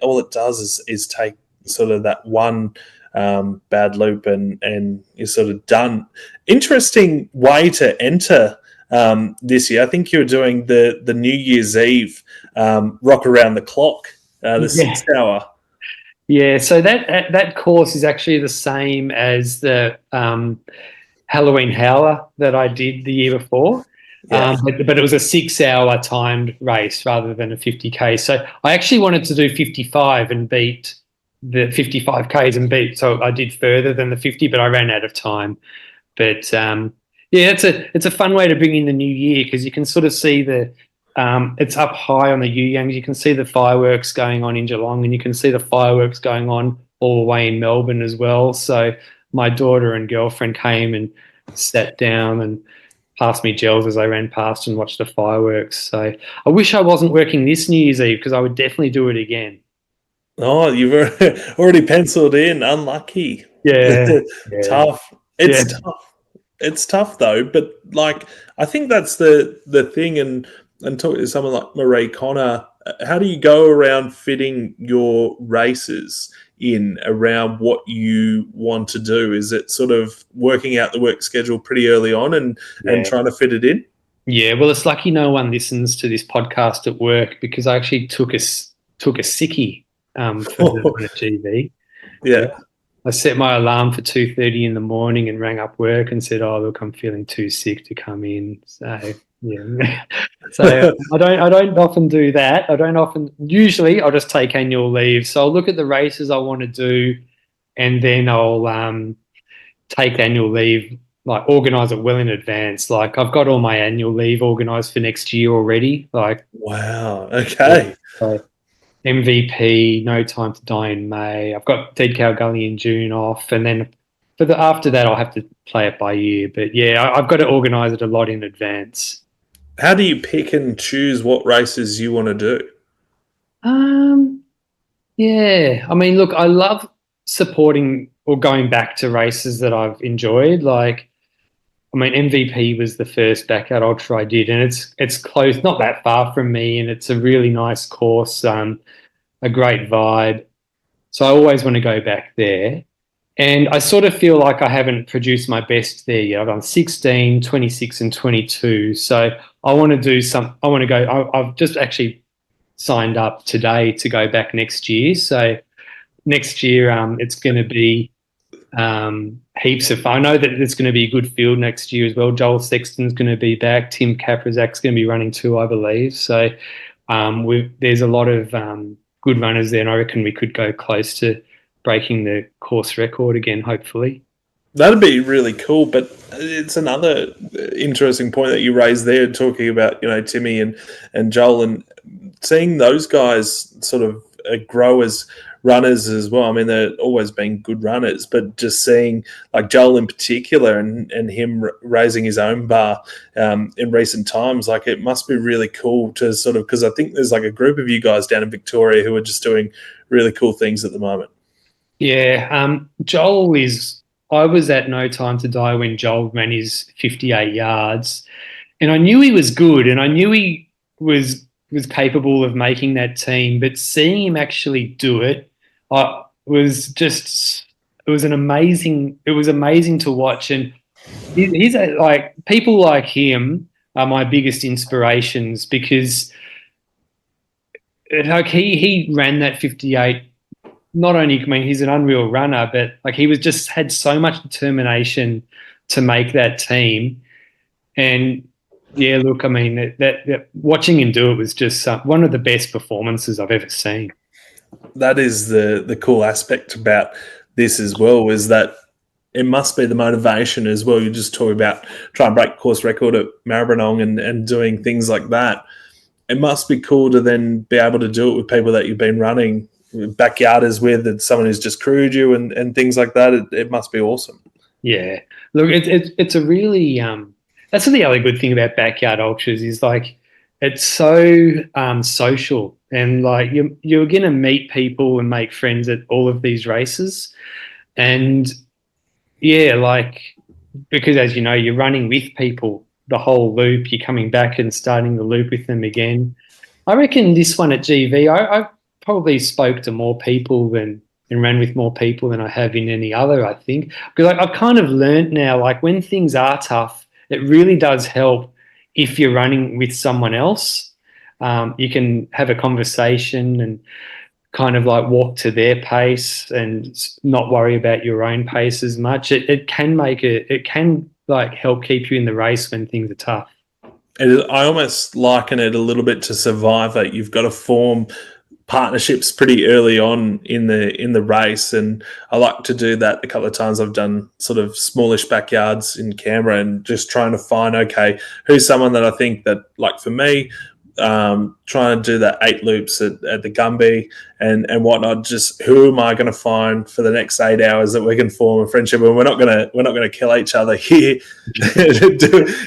Speaker 1: all it does is take sort of that one bad loop and you're sort of done. Interesting way to enter this year. I think you were doing the New Year's Eve rock around the clock, the 6 hour.
Speaker 2: Yeah, so that course is actually the same as the Halloween Howler that I did the year before. Yeah. But it was a 6 hour timed race rather than a 50K. So I actually wanted to do 55 and beat the 55Ks and beat. So I did further than the 50, but I ran out of time. But yeah, it's a fun way to bring in the new year, because you can sort of see it's up high on the Yuyangs. You can see the fireworks going on in Geelong, and you can see the fireworks going on all the way in Melbourne as well. So my daughter and girlfriend came and sat down and passed me gels as I ran past and watched the fireworks. So I wish I wasn't working this New Year's Eve, because I would definitely do it again.
Speaker 1: Oh, you've already penciled in. Unlucky.
Speaker 2: Yeah.
Speaker 1: Tough. It's tough. It's tough though, but like I think that's the thing. And talking to someone like Marie Connor, how do you go around fitting your races in around what you want to do? Is it sort of working out the work schedule pretty early on and trying to fit it in? Yeah,
Speaker 2: well, it's lucky no one listens to this podcast at work, because I actually took a sickie for the GV.
Speaker 1: Yeah.
Speaker 2: I set my alarm for 2:30 in the morning and rang up work and said, "Oh, look, I'm feeling too sick to come in." So yeah, so I don't often do that. Usually I'll just take annual leave. So I'll look at the races I want to do, and then I'll take annual leave, like organise it well in advance. Like I've got all my annual leave organised for next year already. Like,
Speaker 1: Wow. Okay.
Speaker 2: so MVP, No Time to Die in May. I've got Dead Cow Gully in June off, and then after that I'll have to play it by ear. But yeah, I've got to organise it a lot in advance.
Speaker 1: How do you pick and choose what races you want to do?
Speaker 2: Yeah, I mean, look, I love supporting or going back to races that I've enjoyed. Like, I mean, MVP was the first backyard ultra I did, and it's close, not that far from me, and it's a really nice course, a great vibe. So I always want to go back there. And I sort of feel like I haven't produced my best there yet. I've done 16, 26, and 22. So I want to do I want to go. I've just actually signed up today to go back next year. So next year, it's going to be heaps of fun. I know that there's going to be a good field next year as well. Joel Sexton's going to be back. Tim Kaprazak's going to be running too, I believe. So there's a lot of good runners there, and I reckon we could go close to breaking the course record again, hopefully.
Speaker 1: That'd be really cool, but it's another interesting point that you raised there, talking about, Timmy and Joel, and seeing those guys sort of grow as runners as well. I mean, they've always been good runners, but just seeing like Joel in particular and him raising his own bar in recent times, like it must be really cool to sort of, because I think there's like a group of you guys down in Victoria who are just doing really cool things at the moment.
Speaker 2: Yeah, Joel is. I was at No Time to Die when Joel ran his 58 yards, and I knew he was good, and I knew he was capable of making that team. But seeing him actually do it, it was amazing to watch. And he's like, people like him are my biggest inspirations, because like he ran that 58. Not only, I mean, he's an unreal runner, but like he had so much determination to make that team. And yeah, look, I mean, that watching him do it was just one of the best performances I've ever seen.
Speaker 1: That is the cool aspect about this as well, is that it must be the motivation as well. You just talk about trying to break course record at Maribyrnong and doing things like that. It must be cool to then be able to do it with people that you've been running backyarders with, and someone who's just crewed you and things like that. It must be awesome.
Speaker 2: Yeah, look, it's a really that's the other good thing about backyard ultras, is like it's so social, and like you're going to meet people and make friends at all of these races. And yeah, like, because as you know, you're running with people the whole loop, you're coming back and starting the loop with them again. I reckon this one at GV, I probably spoke to more people and ran with more people than I have in any other, I think. Because I've kind of learned now, like when things are tough, it really does help if you're running with someone else. You can have a conversation and kind of like walk to their pace and not worry about your own pace as much. It can like help keep you in the race when things are tough.
Speaker 1: I almost liken it a little bit to Survivor. You've got to form partnerships pretty early on in the race, and I like to do that a couple of times. I've done sort of smallish backyards in Canberra and just trying to find, okay, who's someone that I think that, like for me, trying to do that 8 loops at the Gumby and whatnot, just who am I going to find for the next 8 hours that we can form a friendship, and we're not going to kill each other here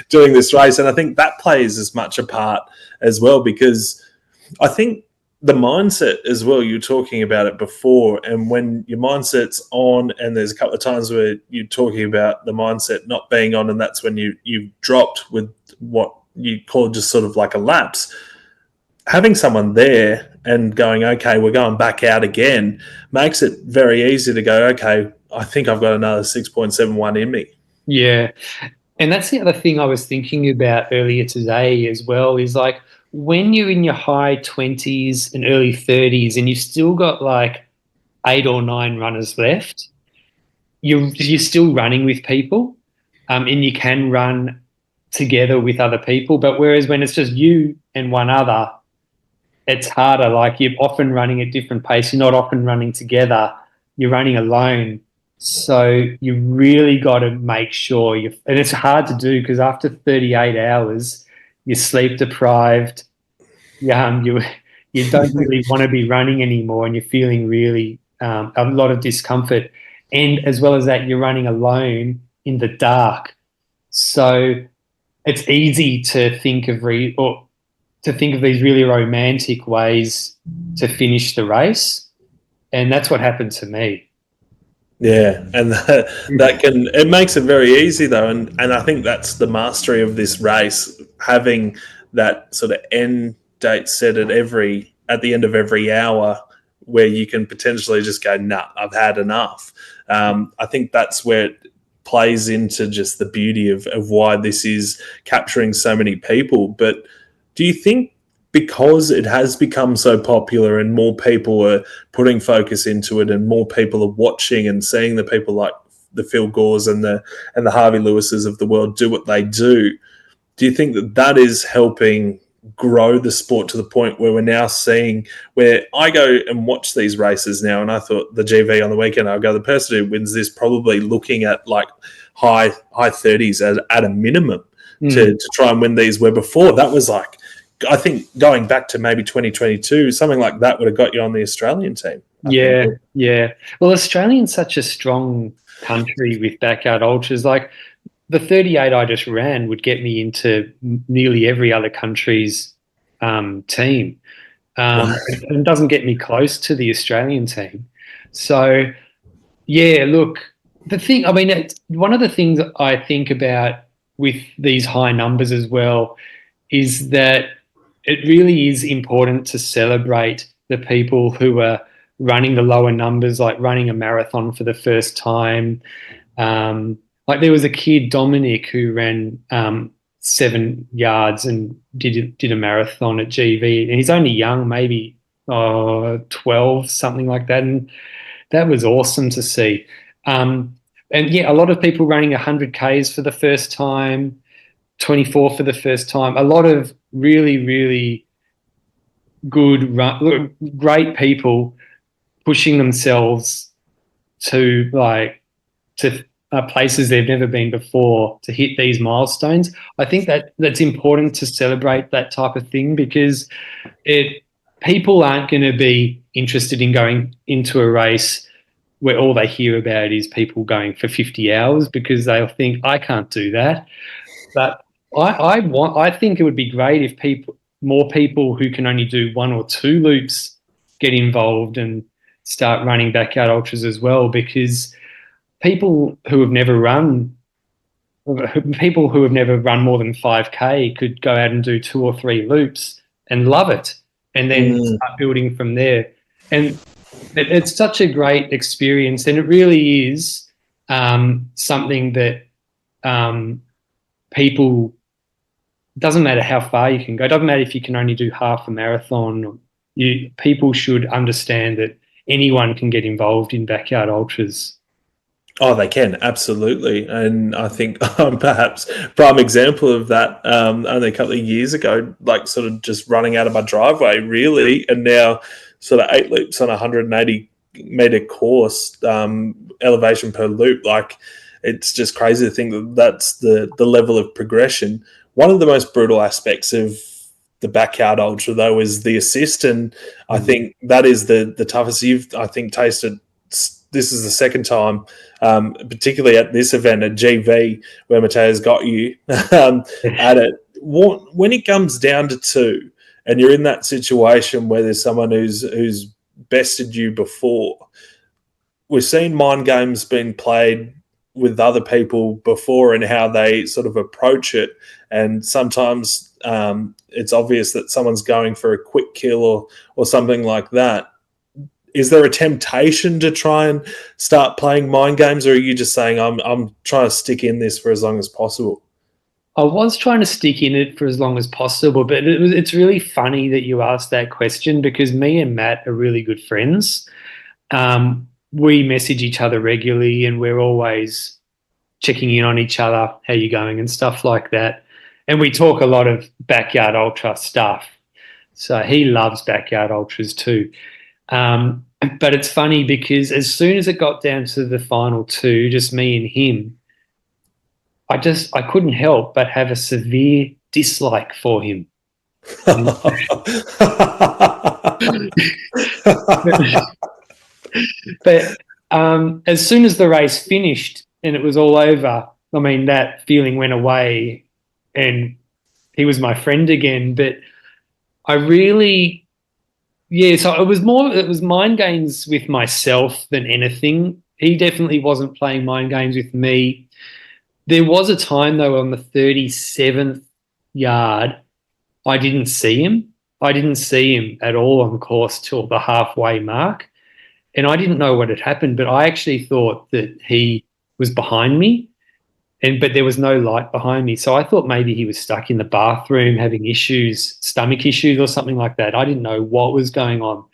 Speaker 1: doing this race. And I think that plays as much a part as well, because I think the mindset as well, you were talking about it before, and when your mindset's on, and there's a couple of times where you're talking about the mindset not being on, and that's when you've dropped with what you call just sort of like a lapse. Having someone there and going, okay, we're going back out again, makes it very easy to go, okay, I think I've got another 6.71 in me.
Speaker 2: Yeah. And that's the other thing I was thinking about earlier today as well, is like when you're in your high 20s and early 30s and you've still got like 8 or 9 runners left, you're still running with people, and you can run together with other people. But whereas when it's just you and one other, it's harder. Like you're often running at different pace. You're not often running together. you're running alone. So you really got to make sure and it's hard to do because after 38 hours, you're sleep deprived. You don't really want to be running anymore, and you're feeling really a lot of discomfort. And as well as that, you're running alone in the dark. So it's easy to think of these really romantic ways to finish the race, and that's what happened to me.
Speaker 1: Yeah, and it makes it very easy though, and I think that's the mastery of this race, having that sort of end date set at the end of every hour, where you can potentially just go, nah, I've had enough. I think that's where it plays into just the beauty of why this is capturing so many people. But do you think, because it has become so popular and more people are putting focus into it and more people are watching and seeing the people like the Phil Gores and the Harvey Lewises of the world do what they do you think that is helping grow the sport to the point where we're now seeing, where I go and watch these races now, and I thought the GV on the weekend, I'll go, the person who wins this probably looking at like high 30s at a minimum to try and win these, where before that was like, I think going back to maybe 2022, something like that would have got you on the Australian team.
Speaker 2: Yeah. Well, Australia's such a strong country with backyard ultras. Like the 38 I just ran would get me into nearly every other country's team. It doesn't get me close to the Australian team. So, yeah, look, one of the things I think about with these high numbers as well is that it really is important to celebrate the people who are running the lower numbers, like running a marathon for the first time. Like there was a kid, Dominic, who ran 7 yards and did a marathon at GV, and he's only young, maybe 12, something like that, and that was awesome to see. And yeah, a lot of people running 100 Ks for the first time, 24 for the first time. A lot of really, really good, great people pushing themselves to places they've never been before to hit these milestones. I think that's important to celebrate that type of thing, because people aren't going to be interested in going into a race where all they hear about is people going for 50 hours, because they'll think, I can't do that. But I think it would be great if more people who can only do 1 or 2 loops get involved and start running backyard ultras as well, because people who have never run more than 5K could go out and do 2 or 3 loops and love it, and then start building from there. And it's such a great experience, and it really is something that people, doesn't matter how far you can go, it doesn't matter if you can only do half a marathon. People should understand that anyone can get involved in backyard ultras.
Speaker 1: Oh, they can, absolutely. And I think I'm perhaps prime example of that only a couple of years ago, like sort of just running out of my driveway, really, and now sort of 8 loops on a 180-metre course, elevation per loop. Like, it's just crazy to think that that's the level of progression. One of the most brutal aspects of the backyard ultra, though, is the assist, and I think that is the toughest. You've, I think, tasted. This is the second time, particularly at this event at GV, where Matteo's got you at it. When it comes down to 2, and you're in that situation where there's someone who's bested you before, we've seen mind games being played with other people before and how they sort of approach it, and sometimes it's obvious that someone's going for a quick kill or something like that. Is there a temptation to try and start playing mind games, or are you just saying, I'm trying to stick in this for as long as possible?
Speaker 2: I was trying to stick in it for as long as possible, but it's really funny that you asked that question, because me and Matt are really good friends. We message each other regularly, and we're always checking in on each other, how you going and stuff like that. And we talk a lot of backyard ultra stuff. So he loves backyard ultras too. But it's funny because as soon as it got down to the final two, just me and him, I couldn't help but have a severe dislike for him. But as soon as the race finished and it was all over, I mean, that feeling went away and he was my friend again. But I really, yeah, so it was mind games with myself than anything. He definitely wasn't playing mind games with me. There was a time, though, on the 37th yard, I didn't see him. I didn't see him at all on course till the halfway mark. And I didn't know what had happened, but I actually thought that he was behind me, but there was no light behind me. So I thought maybe he was stuck in the bathroom having issues, stomach issues or something like that. I didn't know what was going on.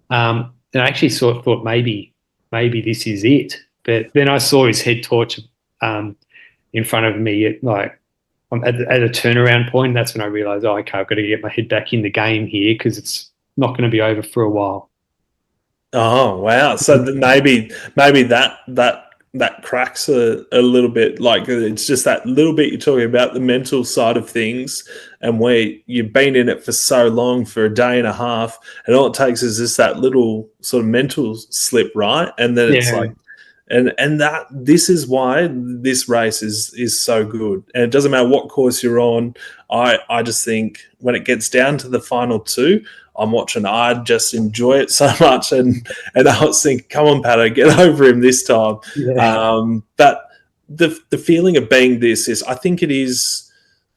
Speaker 2: And I actually thought maybe this is it. But then I saw his head torch in front of me at a turnaround point. That's when I realised, okay, I've got to get my head back in the game here because it's not going to be over for a while.
Speaker 1: Oh wow! So maybe that cracks a little bit. Like it's just that little bit you're talking about, the mental side of things, and where you've been in it for so long, for a day and a half, and all it takes is just that little sort of mental slip, right? And then it's like, and that this is why this race is so good. And it doesn't matter what course you're on. I just think when it gets down to the final two, I'm watching, I just enjoy it so much. And I was thinking, come on, Patto, get over him this time. Yeah. But the feeling of being this is, I think it is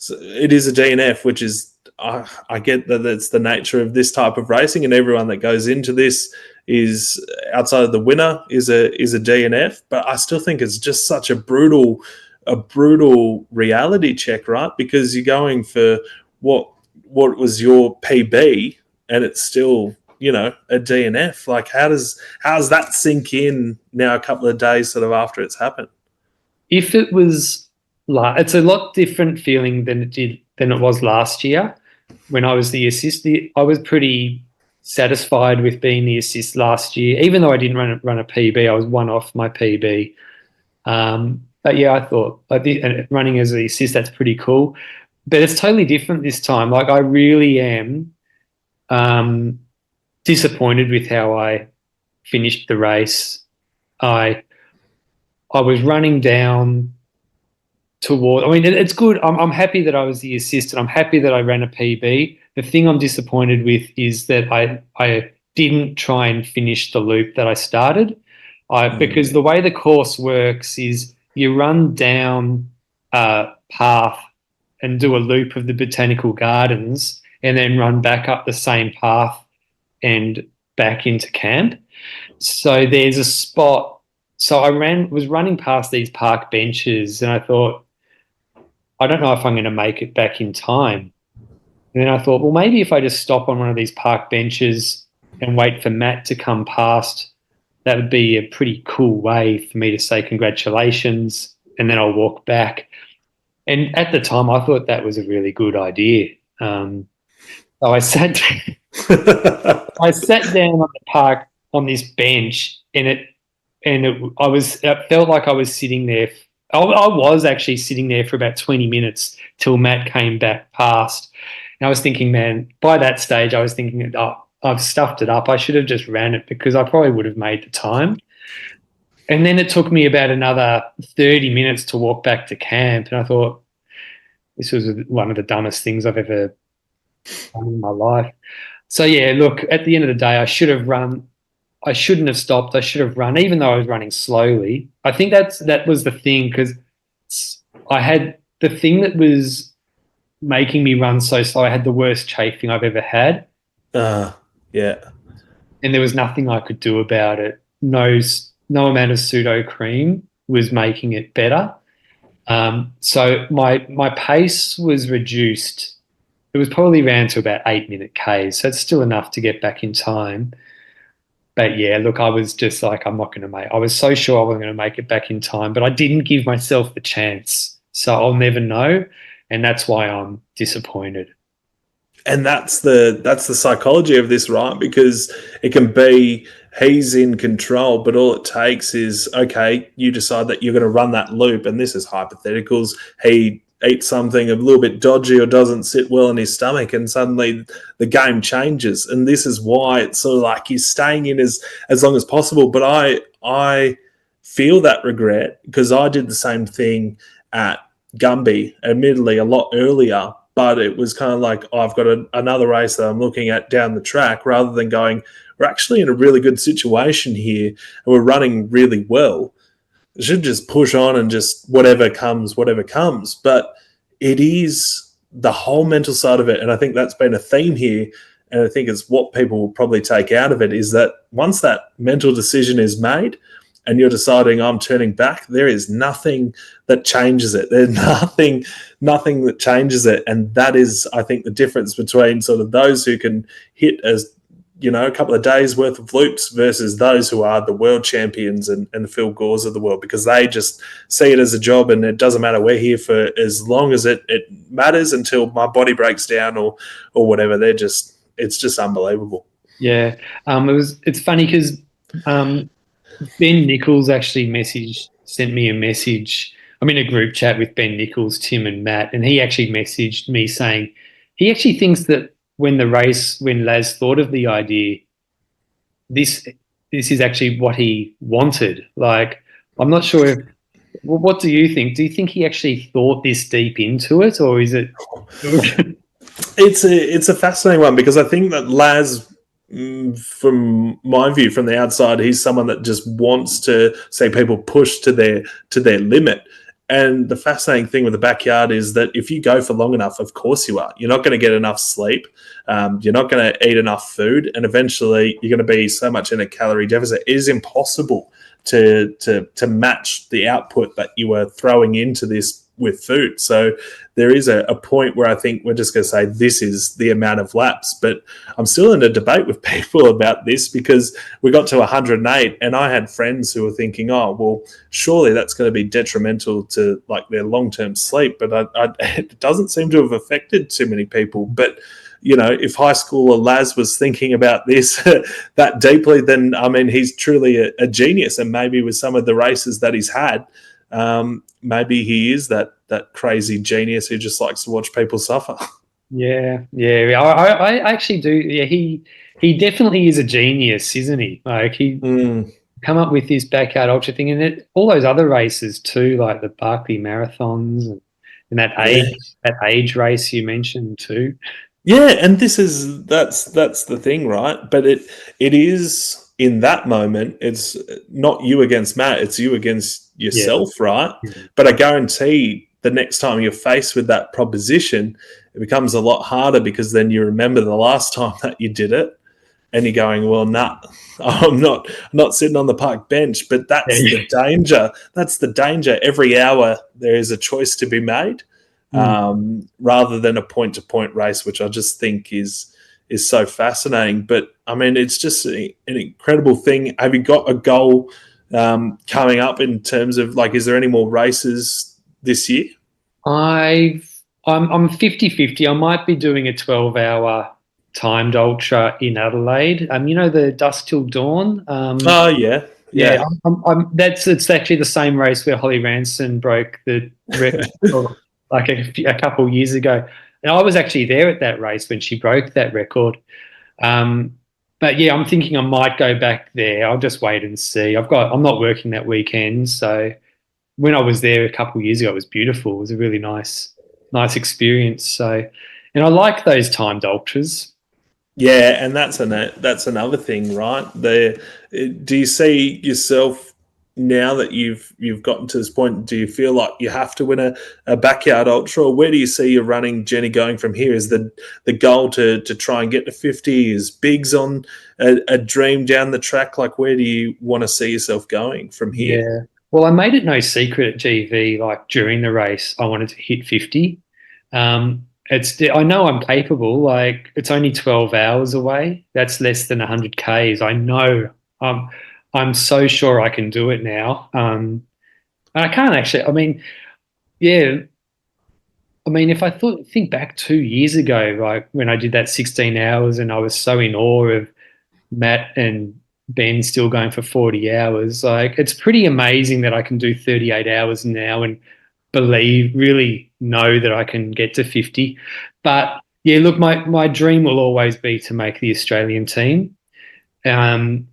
Speaker 1: a DNF, which is, I get that it's the nature of this type of racing, and everyone that goes into this is, outside of the winner, is a DNF. But I still think it's just such a brutal reality check, right? Because you're going for what was your PB, and it's still, a DNF. Like, how does that sink in now a couple of days sort of after it's happened?
Speaker 2: If it was, it's a lot different feeling than it was last year when I was the assist. I was pretty satisfied with being the assist last year, even though I didn't run a PB. I was one off my PB. But yeah, I thought running as the assist, that's pretty cool. But it's totally different this time. Like, I really am disappointed with how I finished the race. I was running down toward. I mean, it's good. I'm happy that I was the assist, and I'm happy that I ran a PB. The thing I'm disappointed with is that I didn't try and finish the loop that I started. Because the way the course works is you run down a path and do a loop of the botanical gardens, and then run back up the same path and back into camp. So there's a spot. So I was running past these park benches, and I thought, I don't know if I'm going to make it back in time. And then I thought, well, maybe if I just stop on one of these park benches and wait for Matt to come past, that would be a pretty cool way for me to say congratulations, and then I'll walk back. And at the time, I thought that was a really good idea. So I sat down on the park on this bench, and it felt like I was sitting there. I was actually sitting there for about 20 minutes till Matt came back past. And I was thinking, man, by that stage, I was thinking, I've stuffed it up. I should have just ran it because I probably would have made the time. And then it took me about another 30 minutes to walk back to camp. And I thought, this was one of the dumbest things I've ever done in my life. So, yeah, look, at the end of the day, I should have run. I shouldn't have stopped. I should have run, even though I was running slowly. I think that was the thing, because I had the thing that was making me run so slow. I had the worst chafing I've ever had.
Speaker 1: Yeah.
Speaker 2: And there was nothing I could do about it. No amount of pseudo cream was making it better. So my pace was reduced. It was probably ran to about 8-minute Ks. So it's still enough to get back in time. But yeah, look, I was just like, I'm not going to make. I was so sure I wasn't going to make it back in time, but I didn't give myself the chance. So I'll never know, and that's why I'm disappointed.
Speaker 1: And that's the psychology of this, right? Because it can be he's in control, but all it takes is, okay, you decide that you're going to run that loop, and this is hypotheticals. He eats something a little bit dodgy or doesn't sit well in his stomach, and suddenly the game changes. And this is why it's sort of like he's staying in as long as possible. But I feel that regret because I did the same thing at Gumby, admittedly a lot earlier, but it was kind of like, oh, I've got another race that I'm looking at down the track, rather than going, we're actually in a really good situation here and we're running really well. It should just push on and just whatever comes. But it is the whole mental side of it. And I think that's been a theme here. And I think it's what people will probably take out of it is that once that mental decision is made and you're deciding I'm turning back, there is nothing that changes it. There's nothing that changes it. And that is, I think, the difference between sort of those who can hit as, a couple of days worth of loops versus those who are the world champions and the Phil Gores of the world, because they just see it as a job and it doesn't matter. We're here for as long as it matters until my body breaks down or whatever. It's just unbelievable.
Speaker 2: Yeah. It's funny because Ben Nichols actually sent me a message. I'm in a group chat with Ben Nichols, Tim and Matt, and he actually messaged me saying he actually thinks that when Laz thought of the idea, this is actually what he wanted. Like, I'm not sure. What do you think? Do you think he actually thought this deep into it, or is it?
Speaker 1: It's a fascinating one, because I think that Laz, from my view, from the outside, he's someone that just wants to see people push to their limit. And the fascinating thing with the backyard is that if you go for long enough, of course you are. You're not going to get enough sleep. You're not going to eat enough food. And eventually you're going to be so much in a calorie deficit. It is impossible to match the output that you are throwing into this with food. So there is a point where I think we're just going to say this is the amount of laps. But I'm still in a debate with people about this, because we got to 108 and I had friends who were thinking, oh, well, surely that's going to be detrimental to like their long-term sleep. But it doesn't seem to have affected too many people. But if high schooler Laz was thinking about this that deeply, then, I mean, he's truly a genius. And maybe with some of the races that he's had, maybe he is that crazy genius who just likes to watch people suffer.
Speaker 2: Yeah. I actually do. Yeah, he definitely is a genius, isn't he? Like, he come up with this backyard ultra thing, and all those other races too, like the Barkley marathons and that age race you mentioned too.
Speaker 1: Yeah, and that's the thing, right? But it is, in that moment, it's not you against Matt, it's you against yourself, right? But I guarantee the next time you're faced with that proposition, it becomes a lot harder, because then you remember the last time that you did it and you're going, well, nah, I'm not sitting on the park bench. But that's the danger. That's the danger. Every hour there is a choice to be made, rather than a point-to-point race, which I just think is so fascinating. But, I mean, it's just an incredible thing. Have you got a goal coming up in terms of, like, is there any more races this year?
Speaker 2: I'm 50-50. I might be doing a 12-hour timed ultra in Adelaide. The Dusk Till Dawn.
Speaker 1: Yeah.
Speaker 2: It's actually the same race where Holly Ranson broke the record like a couple of years ago. And I was actually there at that race when she broke that record. But yeah, I'm thinking I might go back there. I'll just wait and see. I'm not working that weekend, so when I was there a couple of years ago, it was beautiful. It was a really nice experience. So, and I like those timed ultras.
Speaker 1: Yeah, and that's another thing, right? Do you see yourself, now that you've gotten to this point, do you feel like you have to win a backyard ultra, or where do you see your running journey going from here? Is the goal to try and get to 50? Is Biggs on a dream down the track? Like, where do you want to see yourself going from here?
Speaker 2: Yeah. Well, I made it no secret at GV, like during the race, I wanted to hit 50. I know I'm capable. Like, it's only 12 hours away. That's less than 100 Ks. I know. I'm so sure I can do it now. I can't actually. I mean, yeah. I mean, if I think back 2 years ago, like when I did that 16 hours and I was so in awe of Matt and Ben still going for 40 hours, like it's pretty amazing that I can do 38 hours now and really know that I can get to 50. But yeah, look, my dream will always be to make the Australian team. Um,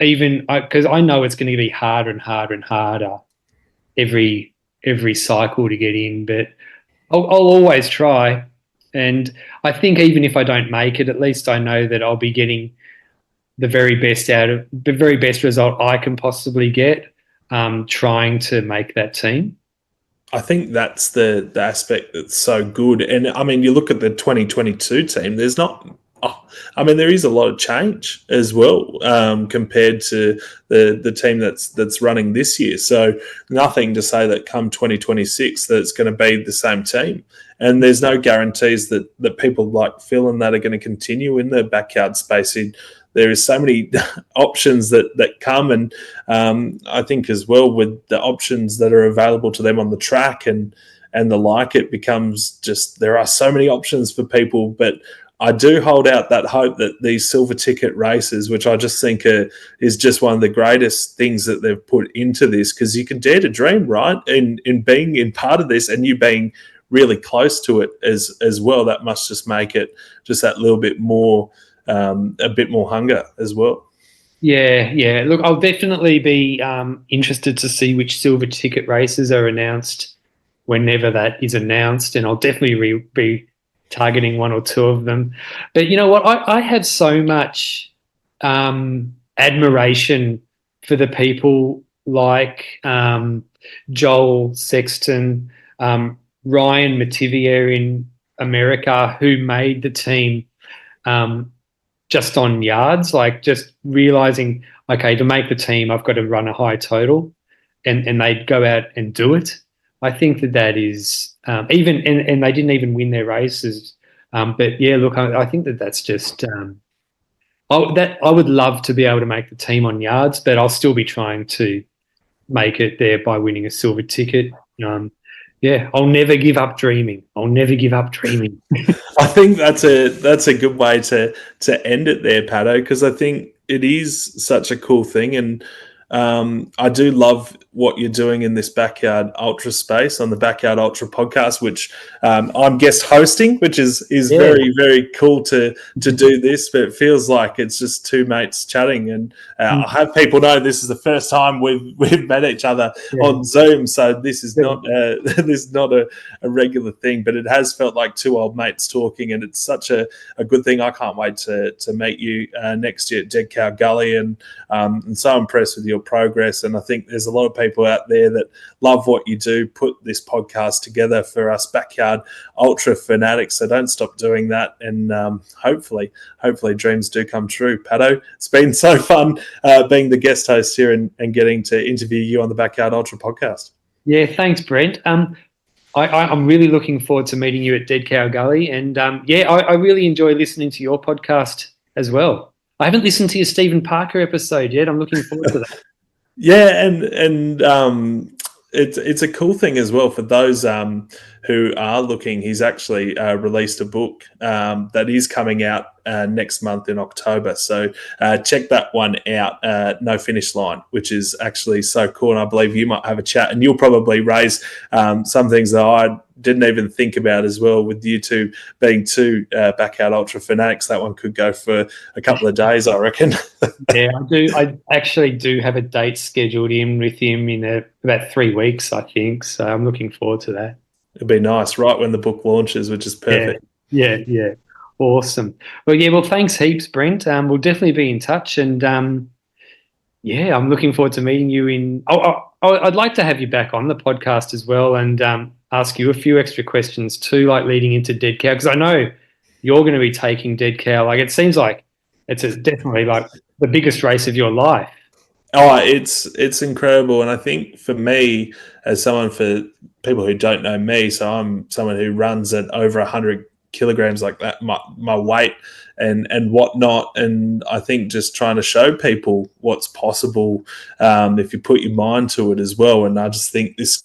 Speaker 2: even because I know it's going to be harder and harder and harder every cycle to get in, but I'll always try. And I think even if I don't make it, at least I know that I'll be getting the very best result I can possibly get, trying to make that team.
Speaker 1: I think that's the aspect that's so good. And I mean, you look at the 2022 team, there's not, I mean, there is a lot of change as well, compared to the team that's running this year. So nothing to say that come 2026 that it's going to be the same team. And there's no guarantees that people like Phil and that are going to continue in the backyard space. There is so many options that come, and I think as well with the options that are available to them on the track and the like, it becomes just there are so many options for people. But I do hold out that hope that these silver ticket races, which I just think is just one of the greatest things that they've put into this, because you can dare to dream, right? In being in part of this and you being really close to it as well, that must just make it just that little bit more. A bit more hunger as well.
Speaker 2: Yeah. Look, I'll definitely be interested to see which silver ticket races are announced whenever that is announced, and I'll definitely be targeting one or two of them. But you know what? I have so much admiration for the people like Joel Sexton, Ryan Mativier in America, who made the team just on yards, like just realizing, okay, to make the team, I've got to run a high total, and they'd go out and do it. I think that is even, and they didn't even win their races. But yeah, look, I think that's just, I would love to be able to make the team on yards, but I'll still be trying to make it there by winning a silver ticket. Yeah, I'll never give up dreaming. I'll never give up dreaming.
Speaker 1: I think that's a good way to end it there, Patto, because I think it is such a cool thing, and I do love what you're doing in this Backyard Ultra space on the Backyard Ultra podcast, which I'm guest hosting, which is very, very cool to do this. But it feels like it's just two mates chatting, and I have people know this is the first time we've met each other on Zoom, so this is not a regular thing, but it has felt like two old mates talking, and it's such a good thing. I can't wait to meet you next year at Dead Cow Gully, and so impressed with your progress. And I think there's a lot of people out there that love what you do, put this podcast together for us Backyard Ultra fanatics, so don't stop doing that, and hopefully dreams do come true. Patto, it's been so fun being the guest host here and getting to interview you on the Backyard Ultra podcast.
Speaker 2: Yeah, thanks, Brent. I'm really looking forward to meeting you at Dead Cow Gully, and I really enjoy listening to your podcast as well. I haven't listened to your Stephen Parker episode yet. I'm looking forward to that.
Speaker 1: Yeah, and it's a cool thing as well for those who are looking. He's actually released a book that is coming out next month in October. So check that one out, No Finish Line, which is actually so cool. And I believe you might have a chat, and you'll probably raise some things that I didn't even think about as well, with you two being two Backyard Ultra fanatics. That one could go for a couple of days, I reckon.
Speaker 2: Yeah, I do. I actually do have a date scheduled in with him in about 3 weeks, I think. So I'm looking forward to that.
Speaker 1: It'd be nice, right when the book launches, which is perfect.
Speaker 2: Yeah. Awesome. Well, thanks heaps, Brent. We'll definitely be in touch, and I'm looking forward to meeting you I'd like to have you back on the podcast as well, and ask you a few extra questions too, like leading into Dead Cow, because I know you're going to be taking Dead Cow. Like, it seems like it's definitely like the biggest race of your life.
Speaker 1: Oh, it's incredible. And I think for me, as someone, for people who don't know me, so I'm someone who runs at over 100 kilograms, like that, my weight and whatnot. And I think just trying to show people what's possible if you put your mind to it as well. And I just think this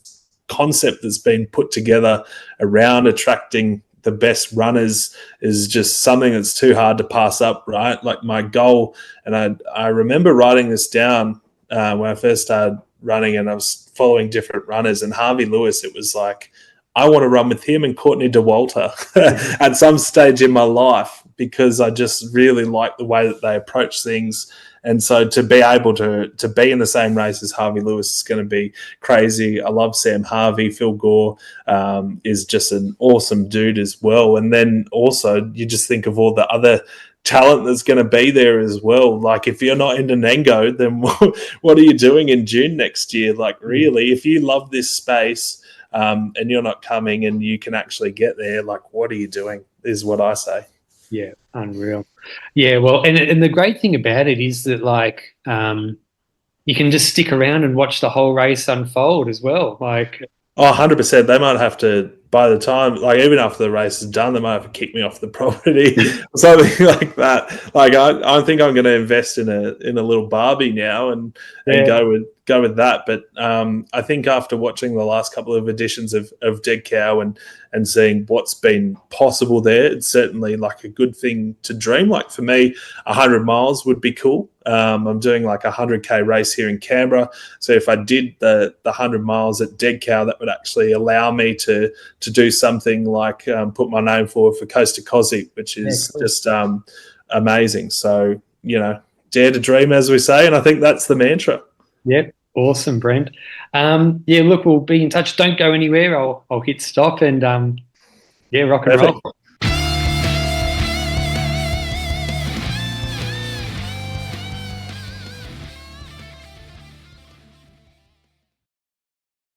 Speaker 1: concept that's been put together around attracting the best runners is just something that's too hard to pass up, right? Like my goal, and I remember writing this down when I first started running, and I was following different runners, and Harvey Lewis, it was like, I want to run with him and Courtney Dauwalter at some stage in my life, because I just really like the way that they approach things. And so to be able to be in the same race as Harvey Lewis is going to be crazy. I love Sam Harvey. Phil Gore is just an awesome dude as well. And then also you just think of all the other talent that's going to be there as well. Like if you're not into Nengo, then what are you doing in June next year? Like really, if you love this space and you're not coming and you can actually get there, like what are you doing is what I say.
Speaker 2: Yeah, unreal. Yeah, well, and the great thing about it is that like you can just stick around and watch the whole race unfold as well. Like,
Speaker 1: 100%. They might have to, by the time, like even after the race is done, they might have to kick me off the property or something like that. Like I think I'm going to invest in a little Barbie now and go with that. But I think after watching the last couple of editions of Dead Cow and seeing what's been possible there, it's certainly like a good thing to dream. Like for me, 100 miles would be cool. I'm doing like a 100K race here in Canberra. So if I did the 100 miles at Dead Cow, that would actually allow me to do something like put my name forward for Coast to Cozzy, which is just amazing. So, dare to dream, as we say. And I think that's the mantra.
Speaker 2: Yep. Awesome, Brent. Look, we'll be in touch. Don't go anywhere. I'll hit stop and rock and roll.